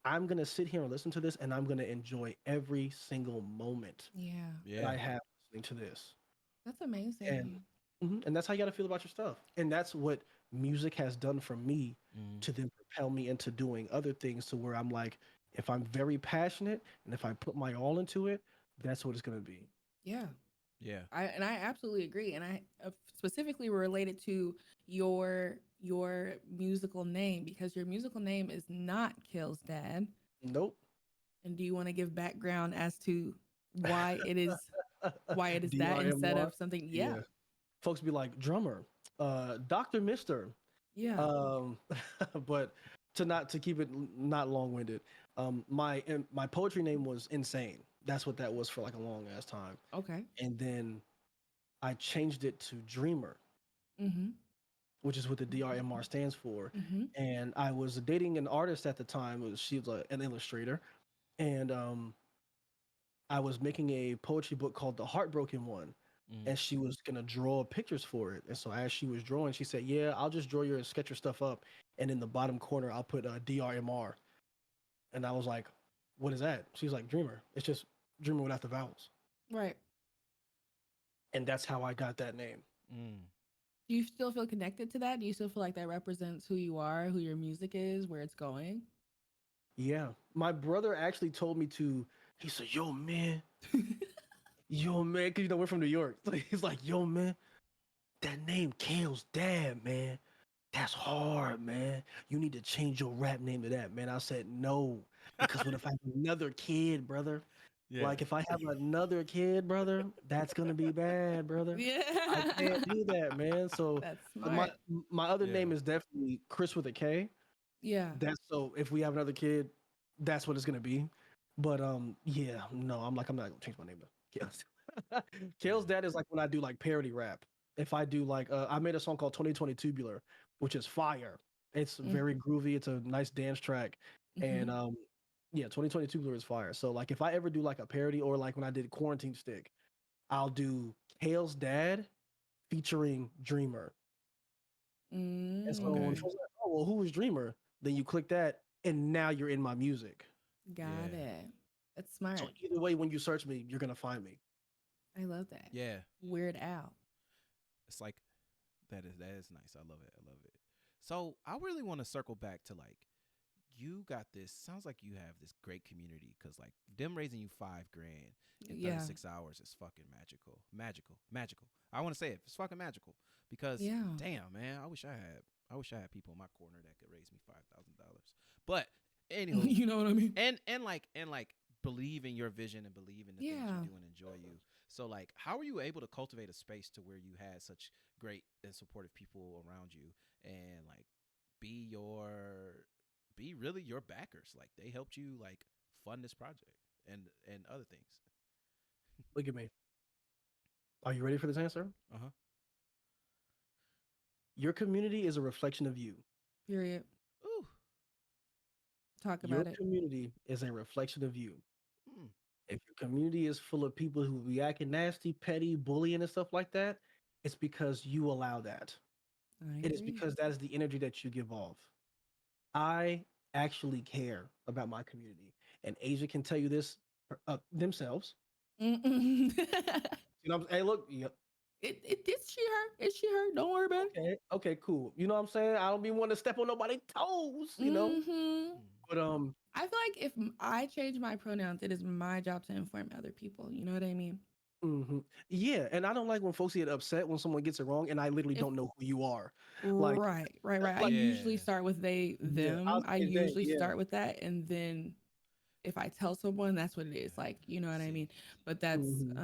I'm going to sit here and listen to this, and I'm going to enjoy every single moment Yeah. that Yeah. I have listening to this. That's And amazing. and that's how you got to feel about your stuff. And that's what music has done for me Hmm. to then propel me into doing other things to where I'm like, if I'm very passionate and if I put my all into it, that's what it's going to be. Yeah. Yeah. I absolutely agree, and I specifically related to your musical name because your musical name is not KalesDad. Nope. And do you want to give background as to why it is why it is that instead DRMR. of something? Yeah, Yeah. Folks be like, drummer, Dr. Mister. yeah. Um, but to keep it not long winded, my poetry name was Insane. That's what that was for like a long ass time. Okay. And then I changed it to Dreamer, Mm-hmm. which is what the DRMR stands for. Mm-hmm. And I was dating an artist at the time. She was an illustrator, and I was making a poetry book called The Heartbroken One, Hmm. and she was gonna draw pictures for it. And so as she was drawing, she said, "Yeah, I'll just draw your sketch your stuff up, and in the bottom corner, I'll put DRMR." And I was like, "What is that?" She's like, "Dreamer. It's just Dreamer without the vowels." Right. And that's how I got that name. Mm. Do you still feel connected to that? Do you still feel like that represents who you are, who your music is, where it's going? Yeah, my brother actually told me to. He said, yo man, because we're from New York." So he's like, "Yo man, that name Kale's dad, man. That's hard, man. You need to change your rap name to that, man." I said, "No, because what if I have another kid, brother? Yeah. Like if I have another kid, brother, that's gonna be bad, brother. I Yeah. can't do that, man." So That's my smart. my other Yeah. name is definitely Chris with a K. Yeah. That's so if we have another kid, that's what it's gonna be. But yeah, no, I'm not gonna change my name to Kale's. Kale's Yeah. dad is like when I do like parody rap. If I do like I made a song called 2020 Tubular, which is fire. It's very groovy, it's a nice dance track. Mm-hmm. And yeah, 2020 Tubular is fire. So like if I ever do like a parody or like when I did Quarantine Stick, I'll do Kale's dad featuring Dreamer. And so when Mm. folks are like, oh well, who is Dreamer? Then you click that and now you're in my music. Got Yeah. it. That's So smart. either way, when you search me, you're gonna find me. I love that. Yeah. Weird Al. It's like that is nice. I love it. I love it. So I really want to circle back to like you got this. Sounds like you have this great community because like them raising you $5,000 in Yeah. 36 hours is fucking magical, magical, magical. I want to say it. It's fucking magical because Yeah. damn man, I wish I had people in my corner that could raise me $5,000. But anywho, You know what I mean? and like believe in your vision and believe in the things Yeah. you do and enjoy you. So like how were you able to cultivate a space to where you had such great and supportive people around you and like be your be really your backers? Like they helped you like fund this project and other things. Look at me. Are you ready for this answer? Uh-huh. Your community is a reflection of you. Period. Ooh. Talk Your about it. community is a reflection of you. Mm. If your community is full of people who be acting nasty, petty, bullying, and stuff like that, it's because you allow that. I It is agree. because that is the energy that you give off. I actually care about my community, and Asia can tell you this themselves. Mm-mm. You know, hey, look, yeah, It's she her. It's she her. Don't worry about okay, okay, cool. You know what I'm saying? I don't be wanting to step on nobody's toes, it. you know. Mm. But I feel like if I change my pronouns, it is my job to inform other people. You know what I mean? yeah, and I don't like when folks get upset when someone gets it wrong, and I literally If don't know who you are. Like, right. I like, usually Yeah. start with they, yeah, I'll them. I say they, usually yeah. start with that, and then if I tell someone, that's what it is. Yeah. Like, you know what I See. mean? But that's hmm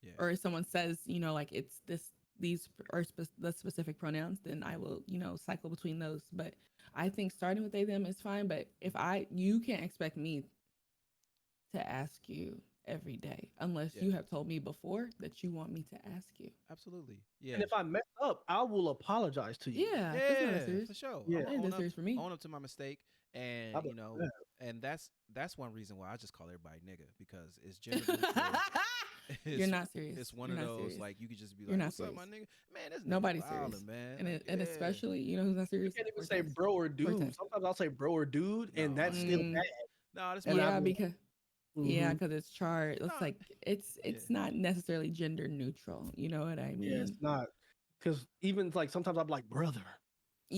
Yeah. or if someone says, like it's this these are the specific pronouns, then I will, cycle between those. But I think starting with they them is fine. But if you can't expect me to ask you every day unless Yeah. you have told me before that you want me to ask you. Absolutely. And Yeah. if I mess up, I will apologize to you. Yeah, that's not that Yeah, serious. for sure. Yeah, I'm That gonna ain't that serious for me. own up to my mistake, I and bet that. and that's one reason why I just call everybody nigga because it's gender neutral. You're It's not serious. it's one You're of not those serious. like you could just be You're like, not "What's up, serious. my nigga?" Man, this nigga Nobody's serious. wildin', man. And Like, and yeah, especially, who's not You serious? can't even say Cortez. bro or dude. Cortez. Sometimes I'll say bro or dude, no, and that's still Mm, bad. no, this And my I'll yeah, be like, because mm-hmm. it's charged. no, It's like yeah, it's not necessarily gender neutral. You know what I Yeah, it's mean? not. Because even like sometimes I'm like brother,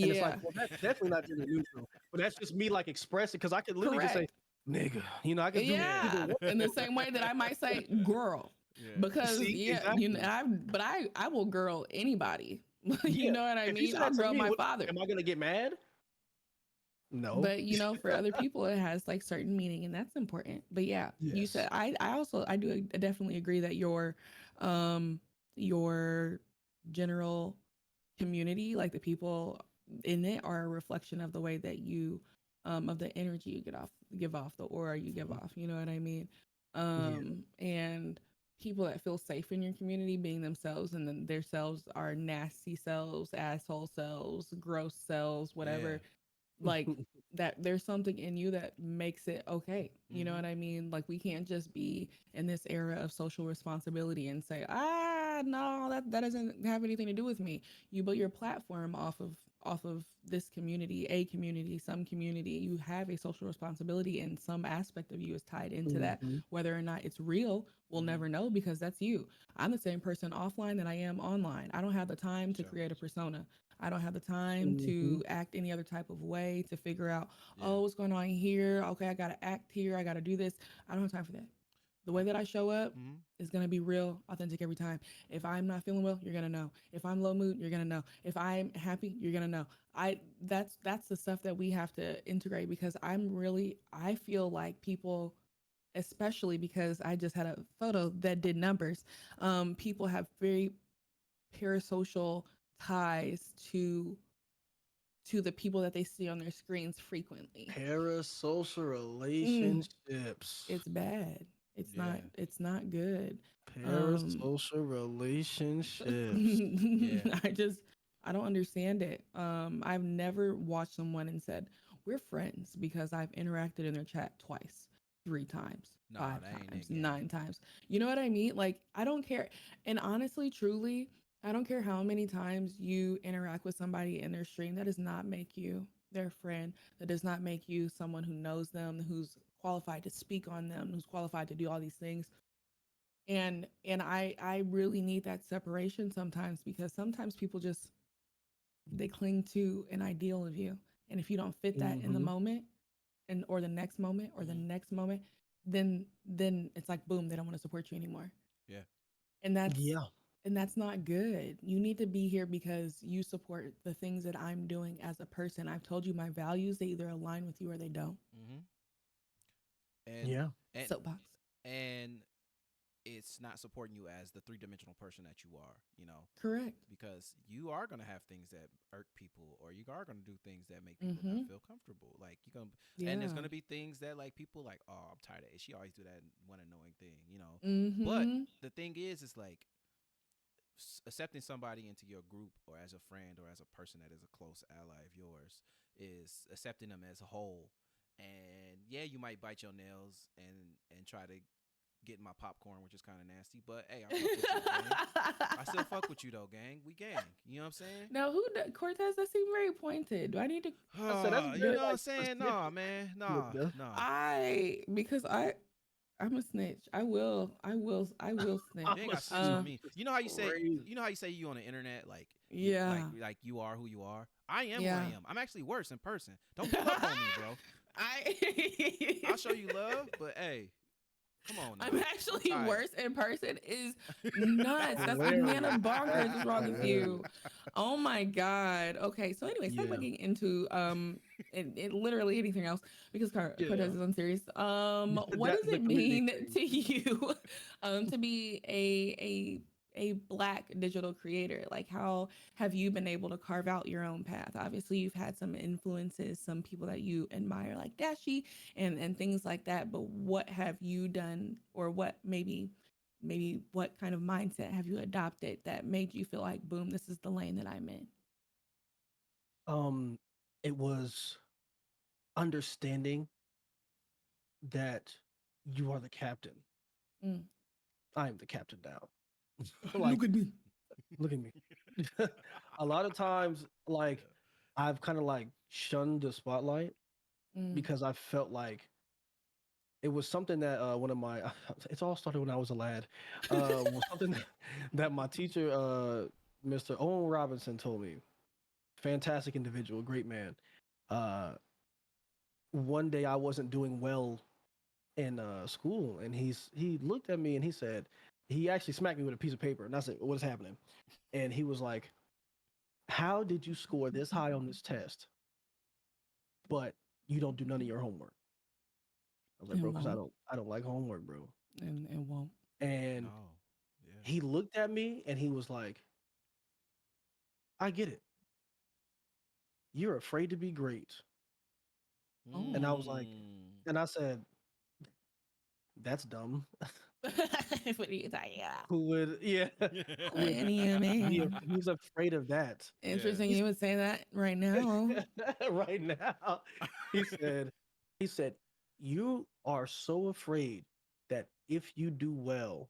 and it's like, Yeah. well, that's definitely not gender neutral. But that's just me like expressing because I could literally just say Correct. nigga. You know, I could do yeah, either Yeah. one. In the same way that I might say girl. yeah, Because See, yeah, exactly. I will girl anybody. You Yeah. know what I If you mean? say I'll that to girl me, my what father. am I gonna get mad? No. But for other people it has like certain meaning and that's important. But yeah, you Yes. said I do definitely agree that your general community, like the people in it, are a reflection of the way that you of the energy you give off, the aura you give Mhm. off, you know what I mean? Yeah. And people that feel safe in your community being themselves, and then their selves are nasty selves, asshole selves, gross selves, yeah. whatever, like that there's something in you that makes it okay. You know Mm-hmm. what I mean? Like we can't just be in this era of social responsibility and say, no, that doesn't have anything to do with me. You built your platform off of this community, a community, some community. You have a social responsibility and some aspect of you is tied into that. Mhm. Whether or not it's real, we'll Mm-hmm. never know because that's you. I'm the same person offline that I am online. I don't have the time to Sure. create a persona. I don't have the time Mhm. to act any other type of way to figure out, Yeah. oh, what's going on here? Okay, I got to act here. I got to do this. I don't have time for that. The way that I show up Mm-hmm. is going to be real, authentic every time. If I'm not feeling well, you're going to know. If I'm low mood, you're going to know. If I'm happy, you're going to know. That's the stuff that we have to integrate because I feel like people, especially because I just had a photo that did numbers. People have very parasocial ties to the people that they see on their screens frequently. Parasocial Mm, relationships. it's bad. It's Yeah. not good. Um Parasocial relationships. Yeah. I just I don't understand it. I've never watched someone and said, "We're friends" because I've interacted in their chat twice, 3 times, No, 5 that ain't times, it, gang. 9 times. You know what I mean? Like I don't care. And honestly, truly, I don't care how many times you interact with somebody in their stream. That does not make you their friend. That does not make you someone who knows them, who's qualified to speak on them, who's qualified to do all these things. And I really need that separation sometimes because sometimes people just they cling to an ideal of you. And if you don't fit that in the hmm moment and or the next moment or the Mm-hmm. next moment, then it's like boom, they don't want to support you anymore. Yeah. And Yeah. that's not good. You need to be here because you support the things that I'm doing as a person. I've told you my values, they either align with you or they don't. Mm-hmm. And Yeah. and Soapbox. and it's not supporting you as the three-dimensional person that you are, Correct. because you are going to have things that irk people or you are going to do things that make people not Mm-hmm. feel comfortable. Like you're going to, and there's Yeah. going to be things that like people like, oh, I'm tired of it. She always do that one annoying thing. But Mm-hmm. the thing is like accepting somebody into your group or as a friend or as a person that is a close ally of yours is accepting them as a whole. And yeah, you might bite your nails and try to getting my popcorn, which is kind of nasty. But hey, I fuck with you, gang. I still fuck with you though, gang. We gang. You know what I'm saying? Now, Cortez? That seemed very pointed. Do I need to? I said that's You very know what I'm like saying? specific. Nah, man. Nah, Yeah. nah. Because I'm a snitch. I will snitch. You ain't got to Honestly, snitch on Um, me. You know how you say? crazy. You know how you say you on the internet, like yeah, like you are who you are. I am who yeah. I am. I'm actually worse in person. Don't give up on me, bro. I'll show you love, but hey, come on now. I'm actually tired. worse in person is nuts. That's banana Hilarious. bonkers. That's What's wrong with hilarious. you? Oh my god. Okay, so anyway, Yeah. segueing into it literally anything else because Yeah. Cortez is unserious. What That does the it community mean thing. to you to be a black digital creator? Like, how have you been able to carve out your own path? Obviously, you've had some influences, some people that you admire, like Dashi, and things like that. But what have you done, or what maybe what kind of mindset have you adopted that made you feel like, boom, this is the lane that I'm in? Um, it was understanding that you are the captain. Mm. I am the captain now. Look Like, at me. look at me. A lot of times, like, I've kind of like shunned the spotlight Mm. because I felt like it was something that one of my it's all started when I was a lad. Was something that my teacher, Mr. Owen Robinson, told me. Fantastic individual, great man. Uh, One day I wasn't doing well in school, and he looked at me and he said, he actually smacked me with a piece of paper, and I said, "What is happening?" And he was like, "How did you score this high on this test, but you don't do none of your homework?" I was like, "Bro, And because won't. I don't like homework, bro." And won't. And No. Yeah. he looked at me and he was like, "I get it. You're afraid to be great." And I was like, Mm. and I said, "That's dumb. What are you talking about? Who would, yeah, who would Any man. who's afraid of that?" Yeah. Interesting He's you would say that right now. right now. He said, he said, "You are so afraid that if you do well,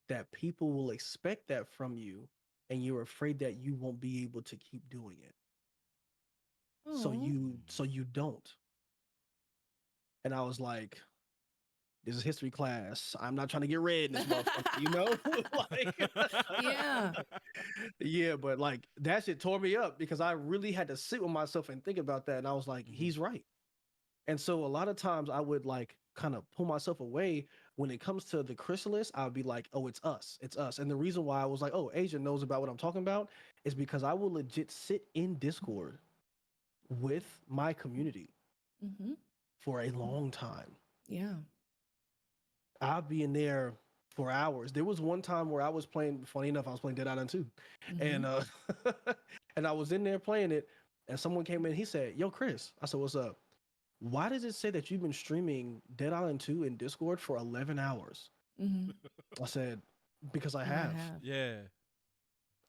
that people will expect that from you, and you're afraid that you won't be able to keep doing it. So Oh. you don't." And I was like, "This is history class. I'm not trying to get read in this motherfucker, you know?" Like, Yeah. yeah, but like that shit tore me up because I really had to sit with myself and think about that. And I was like, Mhm. he's right. And so a lot of times I would like kind of pull myself away when it comes to the chrysalis. I would be like, "Oh, it's us. It's us." And the reason why I was like, "Oh, Asia knows about what I'm talking about," is because I will legit sit in Discord with my community Mm-hmm. for a long time. Yeah. I'll be in there for hours. There was one time where I was playing, funny enough, I was playing Dead Island 2. Mm-hmm. And and I was in there playing it, and someone came in, he said, "Yo, Chris." I said, "What's up? Why does it say that you've been streaming Dead Island 2 in Discord for 11 hours?" Mm-hmm. I said, "Because I And I have. have. Yeah.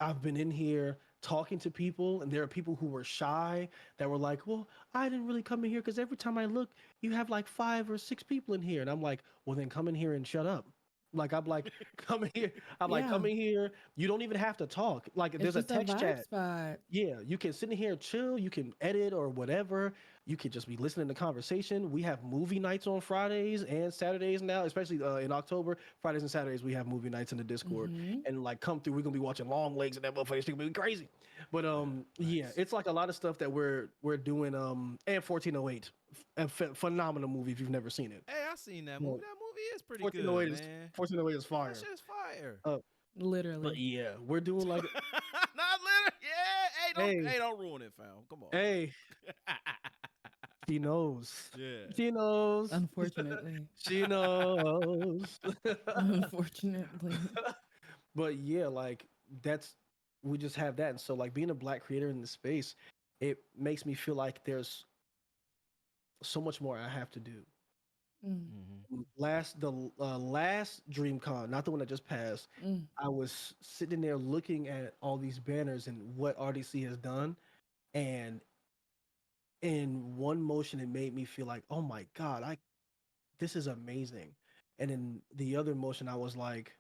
I've been in here talking to people, and there are people who were shy that were like, 'Well, I didn't really come in here because every time I look, you have like 5 or 6 people in here.'" And I'm like, "Well, then come in here and shut up." Like, I'm like, "Come in here." I'm like, Yeah. "Come in here. You don't even have to talk. Like, It's there's a just a text vibe chat. spot. Yeah, you can sit in here, chill. You can edit or whatever. You could just be listening to conversation. We have movie nights on Fridays and Saturdays now, especially in October. Fridays and Saturdays we have movie nights in the Discord, Mm-hmm. and like come through. We're gonna be watching Long Legs and that motherfucker. It's gonna be crazy. But yeah, Nice. it's like a lot of stuff that we're doing. And 1408, a phenomenal movie if you've never seen it. Hey, I seen that Yeah, movie. That movie is pretty good, 1408 is man. 1408 is That fire. shit is fire. But Literally. yeah, we're doing like, Not literally. Yeah. hey, Hey, don't ruin it, fam. Come on. hey, Now. she knows. Yeah. She knows. Unfortunately. She knows. Unfortunately. But yeah, like that's we just have that. And so like being a black creator in the space, it makes me feel like there's so much more I have to do. Mm. Mm-hmm. Last DreamCon, not the one that just passed, Mm. I was sitting there looking at all these banners and what RDC has done, and in one motion it made me feel like, "Oh my god, I this is amazing." And in the other emotion, I was like,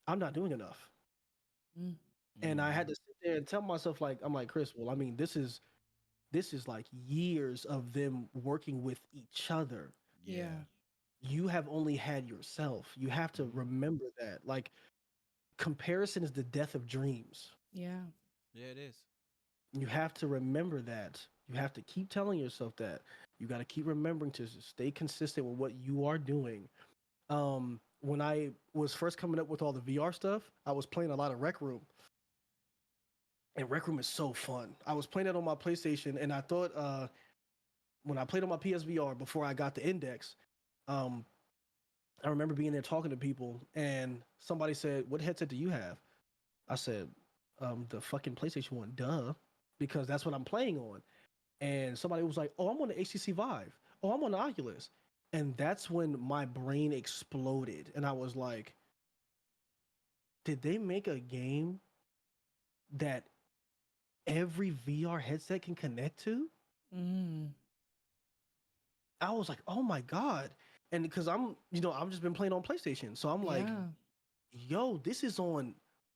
I'm not doing enough. Mm. And I had to sit there and tell myself, like, I'm like, Chris, well, I mean, this is like years of them working with each other. Yeah. You have only had yourself. You have to remember that. Like, comparison is the death of dreams. Yeah. Yeah, it is. You have to remember that. You have to keep telling yourself that. You got to keep remembering to stay consistent with what you are doing. When I was first coming up with all the VR stuff, I was playing a lot of Rec Room. And Rec Room is so fun. I was playing it on my PlayStation, and I thought when I played on my PSVR before I got the Index, um, I remember being there talking to people, and somebody said, "What headset do you have?" I said, "The fucking PlayStation One, duh," because that's what I'm playing on. And somebody was like, "Oh, I'm on the HTC Vive. Oh, I'm on the Oculus." And that's when my brain exploded, and I was like, "Did they make a game that every VR headset can connect to?" Mm. I was like, "Oh my god!" And because I'm just been playing on PlayStation, so I'm like, Yeah. "Yo, this is on."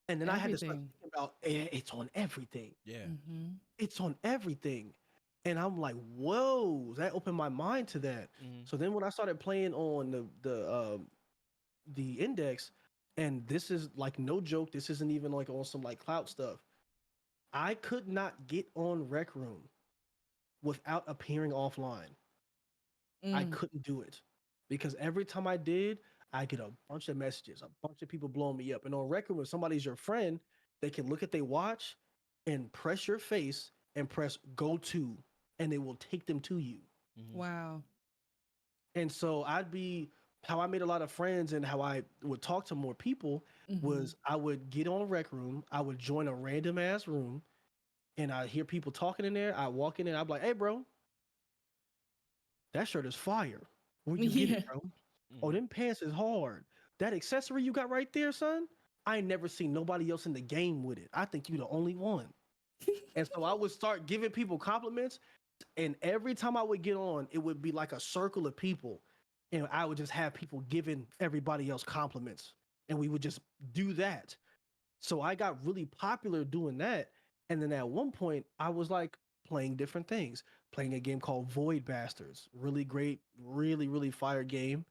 And then I had to start Everything. thinking about it's on everything. Yeah. Mm-hmm. It's on everything. And I'm like, whoa, that opened my mind to that. Mm-hmm. So then when I started playing on the Index, and this is like no joke, this isn't even like on some like cloud stuff. I could not get on Rec Room without appearing offline. I Mm. couldn't do it because every time I did, I get a bunch of messages, a bunch of people blowing me up. And on Rec Room, when somebody's your friend, they can look at their watch and press your face and press go to, and it will take them to you. Mm-hmm. Wow. And so how I made a lot of friends and how I would talk to more people Mm-hmm. was I would get on Rec Room, I would join a random ass room, and I hear people talking in there. I walk in and I'd be like, "Hey, bro, that shirt is fire. Where you get Yeah. it, bro? Oh, Mm-hmm. them pants is hard. That accessory you got right there, son. I ain't never seen nobody else in the game with it. I think you the only one." And so I would start giving people compliments, and every time I would get on, it would be like a circle of people, and I would just have people giving everybody else compliments, and we would just do that. So I got really popular doing that, and then at one point I was like playing different things, playing a game called Void Bastards, really great, really fire game.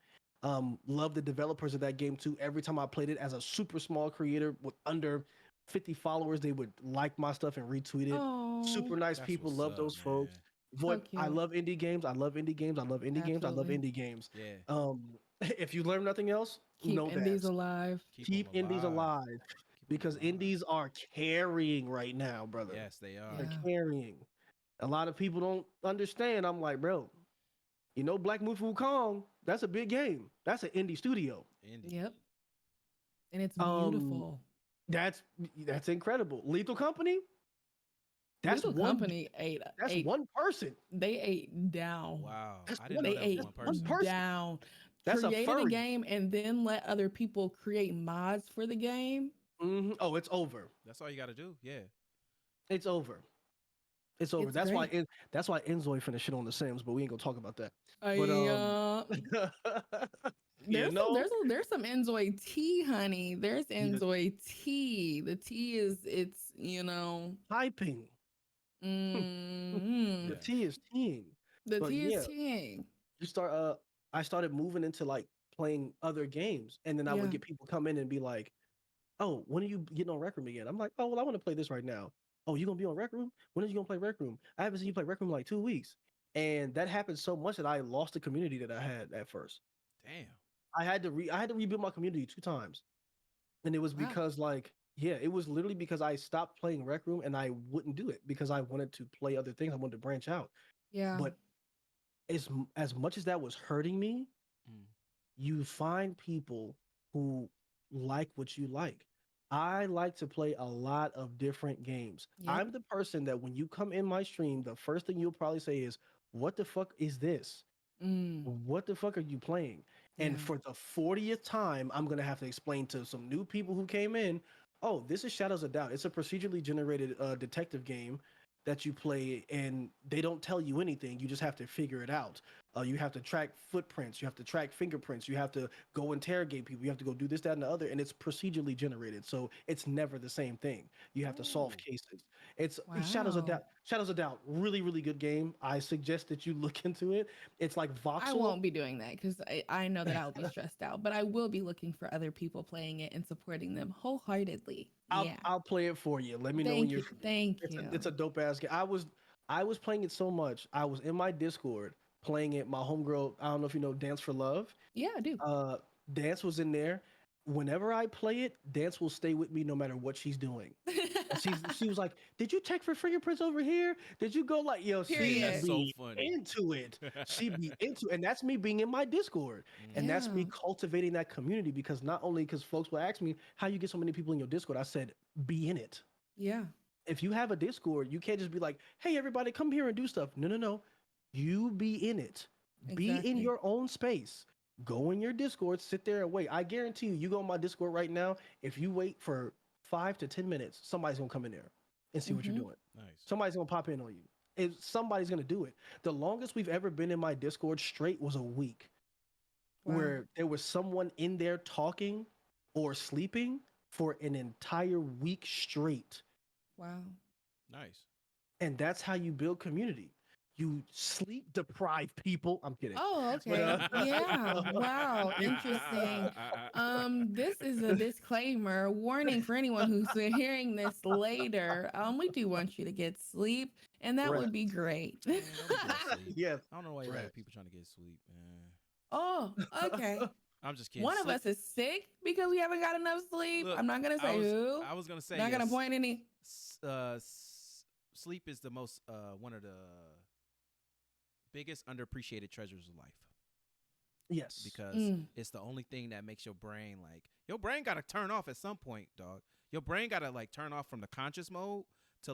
Love the developers of that game too. Every time I played it as a super small creator with under 50 followers, they would like my stuff and retweet it. Oh, Super nice That's people, what's love up, those folks. man. so Void, I cute. love indie games. I love indie games. I love indie games. I love Absolutely. indie games. Yeah. Um, if you learn nothing else, Keep know that indies alive. Keep them keep indies alive. alive Keep them because alive. indies are carrying right now, brother. Yes, they are. They're Yeah. carrying. A lot of people don't understand. I'm like, bro, Black Myth Wukong, that's a big game. That's an indie studio. Indie. Yep. And it's Um, beautiful. that's that's incredible. Lethal Company, that's Little one Company that's ate one person. they ate down. Wow. That's I didn't one know They that was ate that's one one person. person. down. That's a Created a furry. game and then let other people create mods for the game. Oh, it's over. That's all you got to do. Yeah. It's over. It's over. It's great. That's why Enzoy finna shit on the Sims, but we ain't gonna talk about that. But I you know, there's some Enjoy tea, honey. There's yeah, Enjoy tea. The tea is it's typing. The mm, Yes. T is teeing. the But tea is yeah, teaing. you start I started moving into like playing other games, and then I would Yeah. get people come in and be like, "Oh, when are you getting on Rec Room again?" I'm like, "Oh, well, I want to play this right now." "Oh, you gonna be on Rec Room? When are you gonna play Rec Room? I haven't seen you play Rec Room in like 2 weeks." And that happened so much that I lost the community that I had at first. Damn. I had to rebuild my community 2 times, and it was Wow. because like yeah, it was literally because I stopped playing Rec Room and I wouldn't do it because I wanted to play other things. I wanted to branch out, Yeah. but as much as that was hurting me, Mm. you find people who like what you like. I like to play a lot of different games. Yep. I'm the person that when you come in my stream, the first thing you'll probably say is, "What the fuck is this? Mm. What the fuck are you playing?" And Yeah. for the 40th time, I'm going to have to explain to some new people who came in, "Oh, this is Shadows of Doubt. It's a procedurally generated detective game that you play, and they don't tell you anything. You just have to figure it out." You have to track footprints. You have to track fingerprints. You have to go interrogate people. You have to go do this, that, and the other. And it's procedurally generated, so it's never the same thing. You have to solve Ooh. cases. It's Shadows of Wow. Doubt. Shadows of Doubt, really, really good game. I suggest that you look into it. It's like I voxel. won't be doing that because I know that I'll be stressed out, but I will be looking for other people playing it and supporting them wholeheartedly. Yeah. I'll play it for you. Let me know when Thank you're you. free. Thank It's a you. dope ass game. I was playing it so much. I was in my Discord playing it. My homegirl, I don't know if you know Dance for Love. Yeah, I do. Uh, Dance was in there. Whenever I play it, Dance will stay with me no matter what she's doing. And she was like, "Did you check for fingerprints over here? Did you go like yo?" She That's Period. so be funny. into it. She be into, and that's me being in my Discord, and that's Yeah. me cultivating that community. Because not only because folks will ask me how you get so many people in your Discord, I said be in it. Yeah. If you have a Discord, you can't just be like, "Hey, everybody, come here and do stuff." No, no, no. You be in it. Be in Exactly. your own space. Go in your Discord, sit there and wait. I guarantee you, you go on my Discord right now. If you wait for 5 to 10 minutes, somebody's gonna come in there and see what you're Mm-hmm. doing. Nice. Somebody's gonna pop in on you. Somebody's gonna do it. The longest we've ever been in my Discord straight was a week, Wow. where there was someone in there talking or sleeping for an entire week straight. Wow. Nice. And that's how you build community. You sleep deprived people. I'm kidding. Oh, But okay. Yeah. Wow. Interesting. This is a disclaimer, warning for anyone who's hearing this later. We do want you to get sleep, and that would rest. be great. Man, don't be getting sleep. Yes. I don't know why you Rest. like people trying to get sleep, man. Oh, okay. I'm just kidding. One of Sleep- us is sick because we haven't got enough sleep. Look, I'm not gonna I say was, who. I was gonna say Not gonna yes. point any. Sleep is the most one of the biggest underappreciated treasures of life Yes. because Mm. it's the only thing that makes your brain your brain got to turn off at some point, dog. Your brain got to turn off from the conscious mode to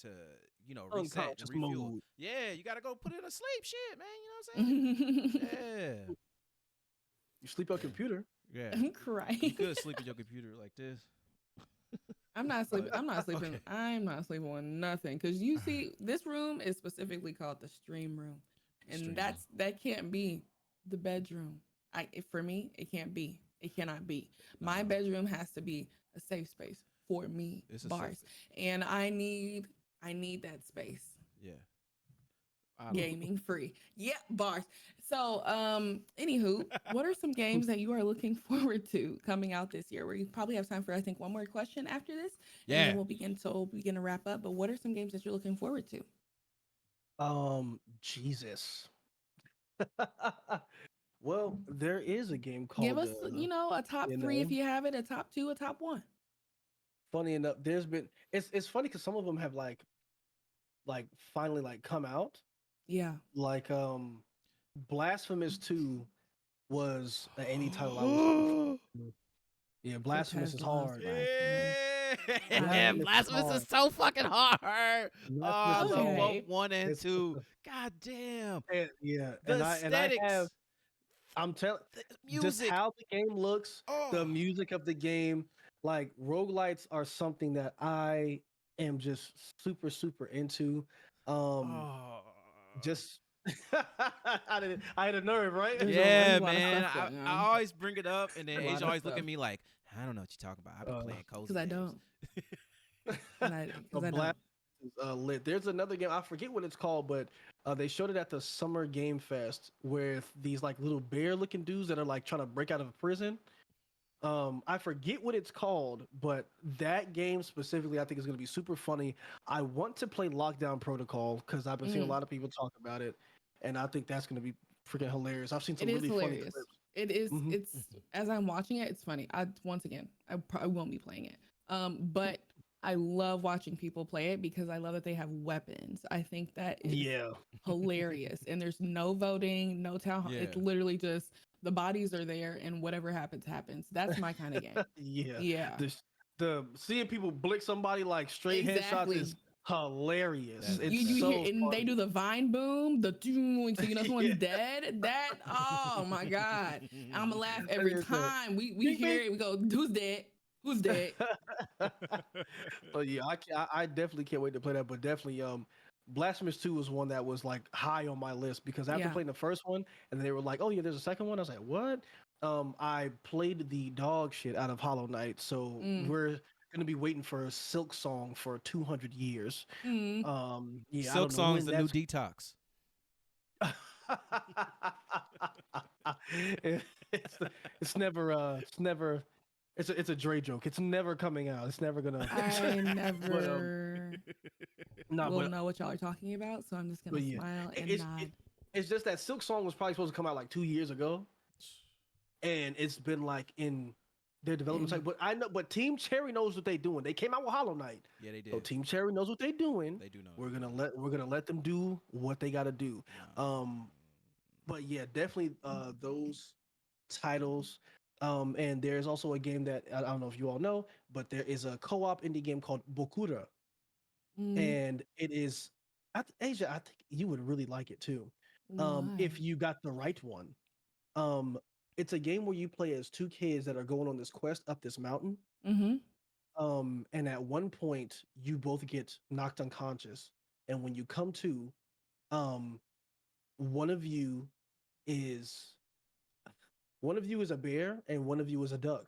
to reset and Unconscious refuel. mode. Yeah, you got to go put it to sleep, shit, man. You know what I'm saying? Yeah. You sleep on computer. Yeah. I'm You crying. could sleep in your computer like this. I'm not sleeping. I'm not sleeping. Okay. I'm not sleeping on nothing because you see, this room is specifically called the stream room, and Stream that can't be the bedroom. For me, it can't be. It cannot be. My No. bedroom has to be a safe space for me, It's a bars, safe- and I need that space. Yeah. I don't- Gaming free. Yeah, bars. So, anywho, what are some games that you are looking forward to coming out this year? We probably have time for, I think, one more question after this. And Yeah. then we'll begin to wrap up. But what are some games that you're looking forward to? Jesus. Well, there is a game called. Give us, a top you three if know? you have it, a top two, a top one. Funny enough, there's been. It's funny because some of them have finally come out. Yeah. Like Blasphemous 2 was an indie title I was looking for. Yeah, Blasphemous is Because love hard. Yeah, Blasphemous is Blasphemous hard. is so fucking hard. Oh, I Blasphemous is love hard. Okay. both 1 and It's- 2. God damn. Yeah, The and I aesthetics. have. I'm telling. The Just music. how the game looks, Oh. the music of the game, like roguelites are something that I am just super, super into. Oh. Just I had a nerve, right? There's Yeah, a lot of man. stuff going I on. always bring it up, and then A lot Asia of always look stuff. at me like, I don't know what you're talking about. I've been playing cozy Because I games. don't. Because I Blast don't. is lit. There's another game, I forget what it's called, but they showed it at the Summer Game Fest with these little bear-looking dudes that are trying to break out of a prison. I forget what it's called, but that game specifically I think is going to be super funny. I want to play Lockdown Protocol because I've been seeing a lot of people talk about it, and I think that's going to be freaking hilarious. I've seen some It is really funny hilarious. clips. It is. Mhm. It's as I'm watching it, it's funny. Once again, I probably won't be playing it. But I love watching people play it because I love that they have weapons. I think that is Yeah, hilarious. And there's no voting, no town hall. It's Yeah. literally just the bodies are there and whatever happens, happens. That's my kind of game. yeah. Yeah. The seeing people blick somebody straight headshots Exactly. is hilarious. That- It's You so hit and they funny. do the vine boom, the doom, so someone's Yeah. dead. That oh my god, I'm gonna laugh every is a- time we Bing, hear bing. it. We go, who's dead? Who's dead? But yeah, I definitely can't wait to play that. But definitely, Blasphemous 2 was one that was like high on my list because after Yeah. playing the first one and they were like, "Oh yeah, there's a second one." I was like, "What?" I played the dog shit out of Hollow Knight, so Mm. we're gonna be waiting for a Silk Song for 200 years. Mm. Yeah, I Silk don't know Song's when the new that's. detox. it's it's never it's a Dre joke. It's never coming out. It's never gonna. I but never nah, will but know what y'all are talking about, so I'm just gonna yeah, smile it, and it's nod. it's just that Silk Song was probably supposed to come out like 2 years ago, and it's been like in their development And cycle. But I know, but Team Cherry knows what they're doing. They came out with Hollow Knight, Yeah, they so did. Team Cherry knows what they're doing. They do know. We're gonna let them do what they got to do. No. But yeah, definitely those titles. And there's also a game that I don't know if you all know, but there is a co-op indie game called Bokura, mm, and it is Asia. I think you would really like it too, why? if you got the right one. Um, it's a game where you play as two kids that are going on this quest up this mountain. Mm-hmm. And at one point you both get knocked unconscious, and when you come to, um, one of you is one of you is a bear and one of you is a duck,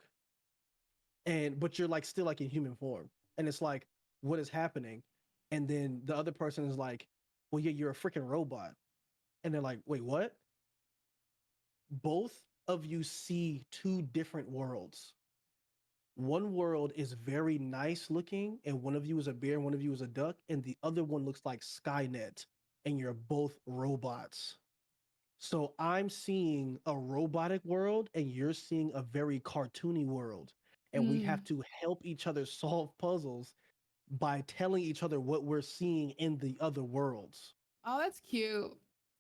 and but you're like still like in human form, and it's like, what is happening? And then the other person is like, well, yeah, you're a freaking robot, and they're like, wait, what? Both of you see two different worlds. One world is very nice looking, and one of you is a bear, and one of you is a duck, and the other one looks like Skynet, and you're both robots. So I'm seeing a robotic world, and you're seeing a very cartoony world. And we Mm. have to help each other solve puzzles by telling each other what we're seeing in the other worlds. Oh, that's cute.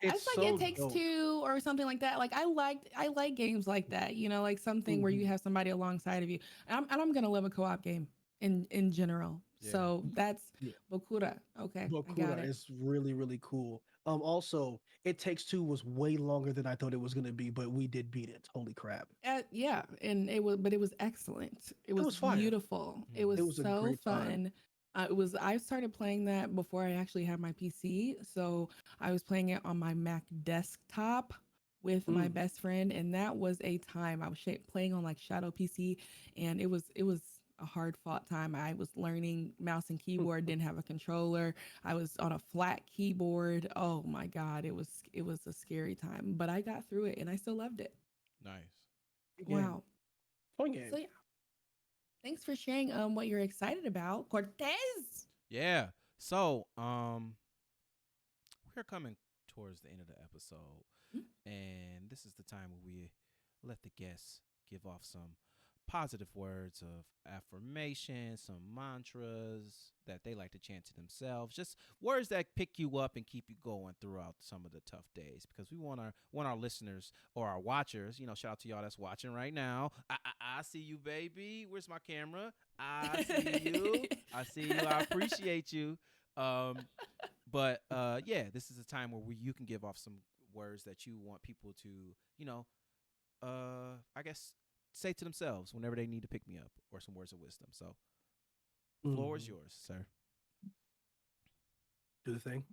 It's It's like It so Takes dope. Two or something like that. Like I like games like that. You know, like something where you Mhm. have somebody alongside of you. And I'm gonna love a co-op game in general. Yeah. So that's Yeah. Bokura. Okay, I got Bokura it. is really, really cool. Also, It Takes Two was way longer than I thought it was gonna be, but we did beat it. Holy crap. Yeah, and it was excellent. It It was was fire. beautiful. It Mhm. was It was a so great time. fun. I started playing that before I actually had my PC, so I was playing it on my Mac desktop with my Mm. best friend, and that was a time. I was playing on like Shadow PC, and it was a hard fought time. I was learning mouse and keyboard, didn't have a controller. I was on a flat keyboard. Oh my god, it was a scary time, but I got through it, and I still loved it. Nice. Good game. Wow. Fun So game. yeah, thanks for sharing what you're excited about, Cortez. Yeah. So, we're coming towards the end of the episode, Mm. and this is the time where we let the guests give off some positive words of affirmation, some mantras that they like to chant to themselves, just words that pick you up and keep you going throughout some of the tough days. Because we want our listeners or our watchers, shout out to y'all that's watching right now. I see you, baby. Where's my camera? I see you. I see you. I appreciate you. Um, but yeah, this is a time where you can give off some words that you want people to, I guess, say to themselves whenever they need to pick me up, or some words of wisdom. So, floor is Mhm. yours, sir. Do the thing.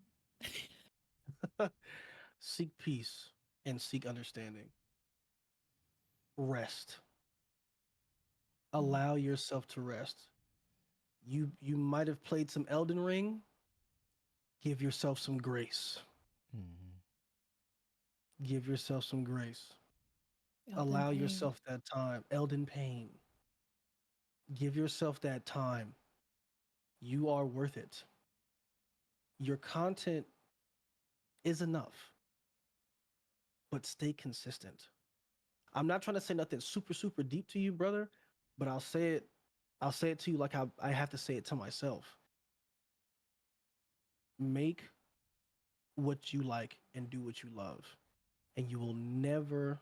Seek peace and seek understanding. Rest. Mm. Allow yourself to rest. You might have played some Elden Ring. Give yourself some grace. Mm-hmm. Give yourself some grace. Elden Allow Pain. yourself that time. Elden pain. Give yourself that time. You are worth it. Your content is enough, but stay consistent. I'm not trying to say nothing super, super deep to you, brother, but I'll say it to you like I have to say it to myself. Make what you like and do what you love. And you will never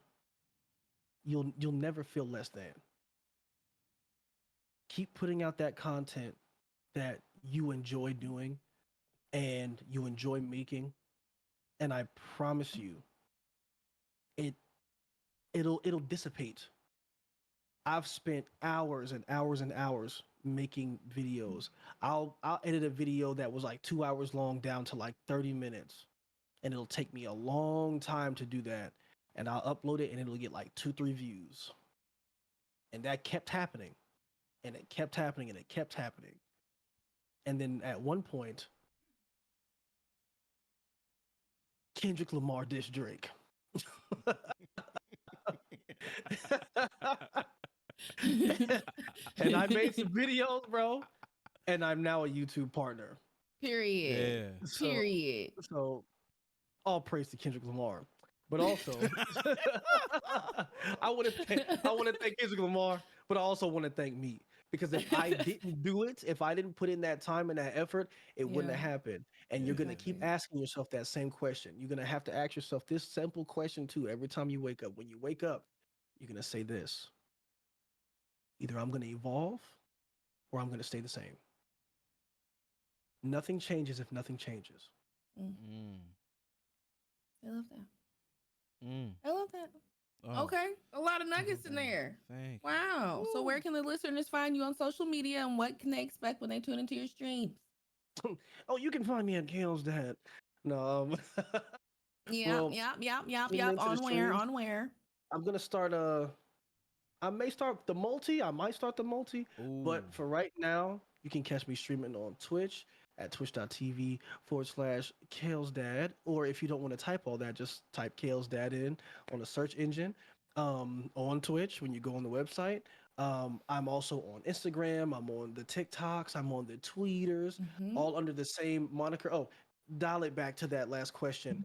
you'll never feel less than. Keep putting out that content that you enjoy doing and you enjoy making, and I promise you it it'll dissipate. I've spent hours and hours and hours making videos. I'll edit a video that was like 2 hours long down to like 30 minutes. And it'll take me a long time to do that. And I'll upload it and it'll get like 2, 3 views. And that kept happening. And it kept happening and it kept happening. And then at one point, Kendrick Lamar dissed Drake. And I made some videos, bro. And I'm now a YouTube partner. Period. Yeah. Period. So all praise to Kendrick Lamar. But also, I want to thank Kendrick Lamar, but I also want to thank me, because if I didn't do it, if I didn't put in that time and that effort, it wouldn't have happened. And you're gonna keep Exactly. asking yourself that same question. You're gonna have to ask yourself this simple question too every time you wake up. When you wake up, you're gonna say this: either I'm gonna evolve, or I'm gonna stay the same. Nothing changes if nothing changes. Mm. I love that. Mm. I love that. Oh, Okay. A lot of nuggets in there. Thank you. Wow. So where can the listeners find you on social media, and what can they expect when they tune into your streams? Oh, you can find me at KalesDad. No, Yeah, well, tune into the On where? streams. On where? I'm gonna start I may start the multi. I might start the multi. But Ooh. for right now, you can catch me streaming on Twitch at twitch.tv/KalesDad. Or if you don't want to type all that, just type KalesDad in on the search engine. On Twitch when you go on the website. I'm also on Instagram. I'm on the TikToks. I'm on the Tweeters, Mhm. all under the same moniker. Oh, dial it back to that last question.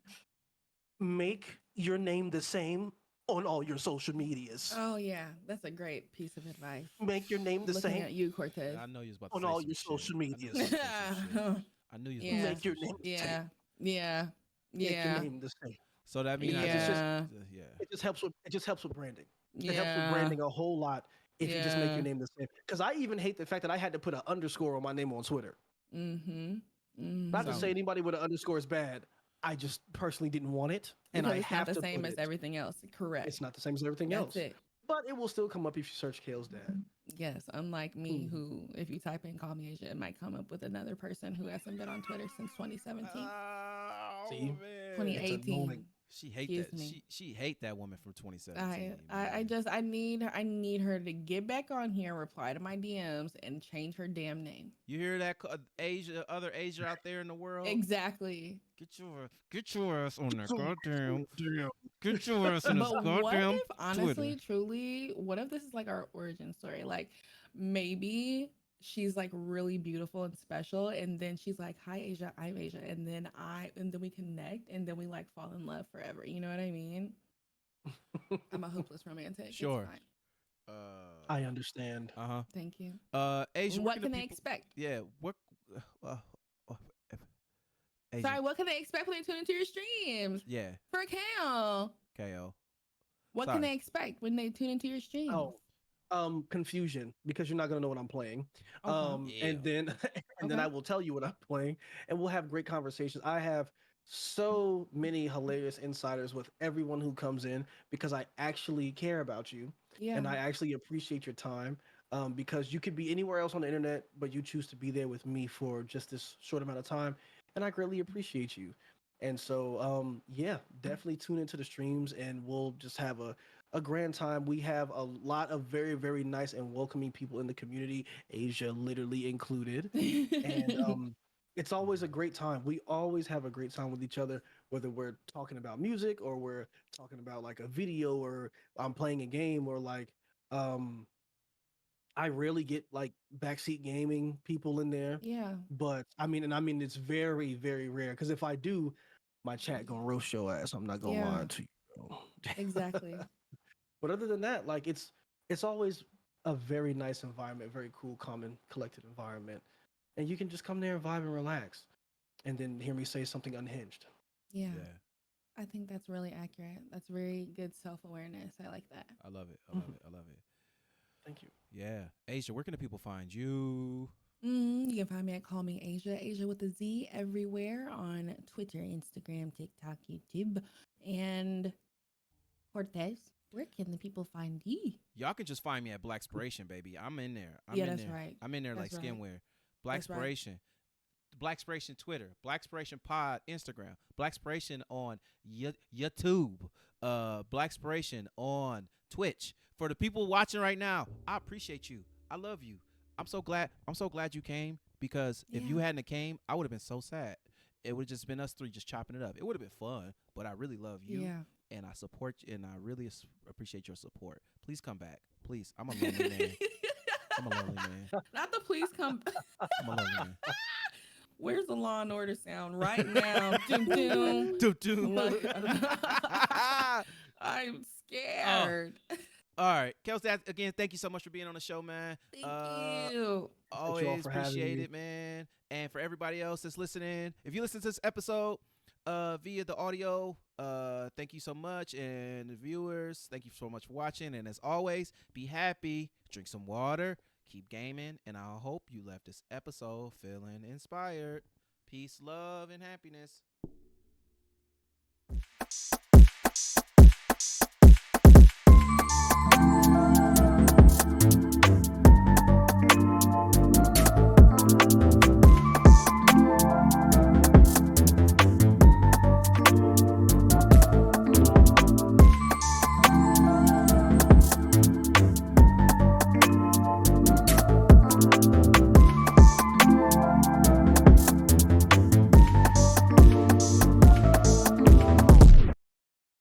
Make your name the same on all your social medias. Oh yeah, that's a great piece of advice. Make your name the Looking same at you, Cortez. I know you was about to on say all some your shit. social I knew you medias. was about to say some shit. I knew you was about to Yeah. say Make your some name shit. the same. Yeah. Yeah. Make your Yeah. name the same. So that means Because it's just Yeah. yeah. it just helps with branding. It helps with Yeah. branding a whole lot if you just make your Yeah. name the same. Because I even hate the fact that I had to put an underscore on my name on Twitter. Mm-hmm. Not to say Mm-hmm. anybody with an underscore is bad. I just personally didn't want it, and Because I it's not have the to same put as it. everything else. Correct. It's not the same as everything That's else, it. but it will still come up if you search KalesDad. Yes, unlike me, Mhm. who, if you type in "call me Asia," it might come up with another person who hasn't been on Twitter since 2017, Oh See, man. it's annoying. 2018. She hate Excuse that. me. She hate that woman from 2017. I man. just I need her to get back on here, reply to my DMs, and change her damn name. You hear that, Asia, other Asia out there in the world? Exactly. Get your ass on that goddamn. Damn. Get your ass in this But what goddamn if, honestly, Twitter. truly, what if this is like our origin story? Like, maybe she's like really beautiful and special, and then she's like, "Hi, Asia, I'm Asia," and then we connect, and then we like fall in love forever. You know what I mean? I'm a hopeless romantic. Sure. It's fine. I understand. Uh Thank you. huh. Asia, where What can can the they people? expect? Yeah. What? Uh, uh, if- Asia. Sorry, what can they expect when they tune into your streams? Yeah. For Cal, KO. what Sorry. can they expect when they tune into your streams? Oh, confusion, because you're not gonna know what I'm playing. Okay. Yeah. And then and then Okay. I will tell you what I'm playing, and we'll have great conversations. I have so many hilarious insiders with everyone who comes in, because I actually care about you, Yeah. and I actually appreciate your time. Because you could be anywhere else on the internet, but you choose to be there with me for just this short amount of time, and I greatly appreciate you. And so, yeah, definitely tune into the streams, and we'll just have a grand time. We have a lot of very, very nice and welcoming people in the community, Asia literally included. And it's always a great time. We always have a great time with each other, whether we're talking about music or we're talking about like a video, or I'm playing a game, or like um I rarely get like backseat gaming people in there. Yeah. But I mean it's very, very rare, because if I do, my chat gonna roast your ass. I'm not gonna Yeah. lie to you, bro. Exactly. But other than that, like it's always a very nice environment, very cool, calm, and collected environment. And you can just come there and vibe and relax, and then hear me say something unhinged. Yeah. Yeah. I think that's really accurate. That's very good self awareness. I like that. I love it. I Mhm. love it. I love it. Thank you. Yeah. Asia, where can the people find you? You can find me at Call Me Asia, Asia with a Z, everywhere on Twitter, Instagram, TikTok, YouTube, and Cortez. Where can the people find ye? Y'all can just find me at Blacspiration, baby. I'm in there. I'm Yeah, in that's there. right. I'm in there That's like right. skinwear. That's right. Blacspiration. Blacspiration Twitter, Blacspiration Pod Instagram, Blacspiration on YouTube, Blacspiration on Twitch. For the people watching right now, I appreciate you. I love you. I'm so glad you came, because if you Yeah. hadn't came, I would have been so sad. It would have just been us three just chopping it up. It would have been fun, but I really love you. Yeah. And I support you, and I really appreciate your support. Please come back. Please. I'm a lonely man. I'm a lonely man. Not the please come. I'm a lonely man. Where's the Law and Order sound right now? Doom doom. Doom, doom. I'm scared. All right, KalesDad, again, thank you so much for being on the show, man. Thank you. Always for having appreciate me. it, man. And for everybody else that's listening, if you listen to this episode via the audio, thank you so much. And the viewers, thank you so much for watching. And as always, be happy, drink some water, keep gaming, and I hope you left this episode feeling inspired. Peace, love, and happiness.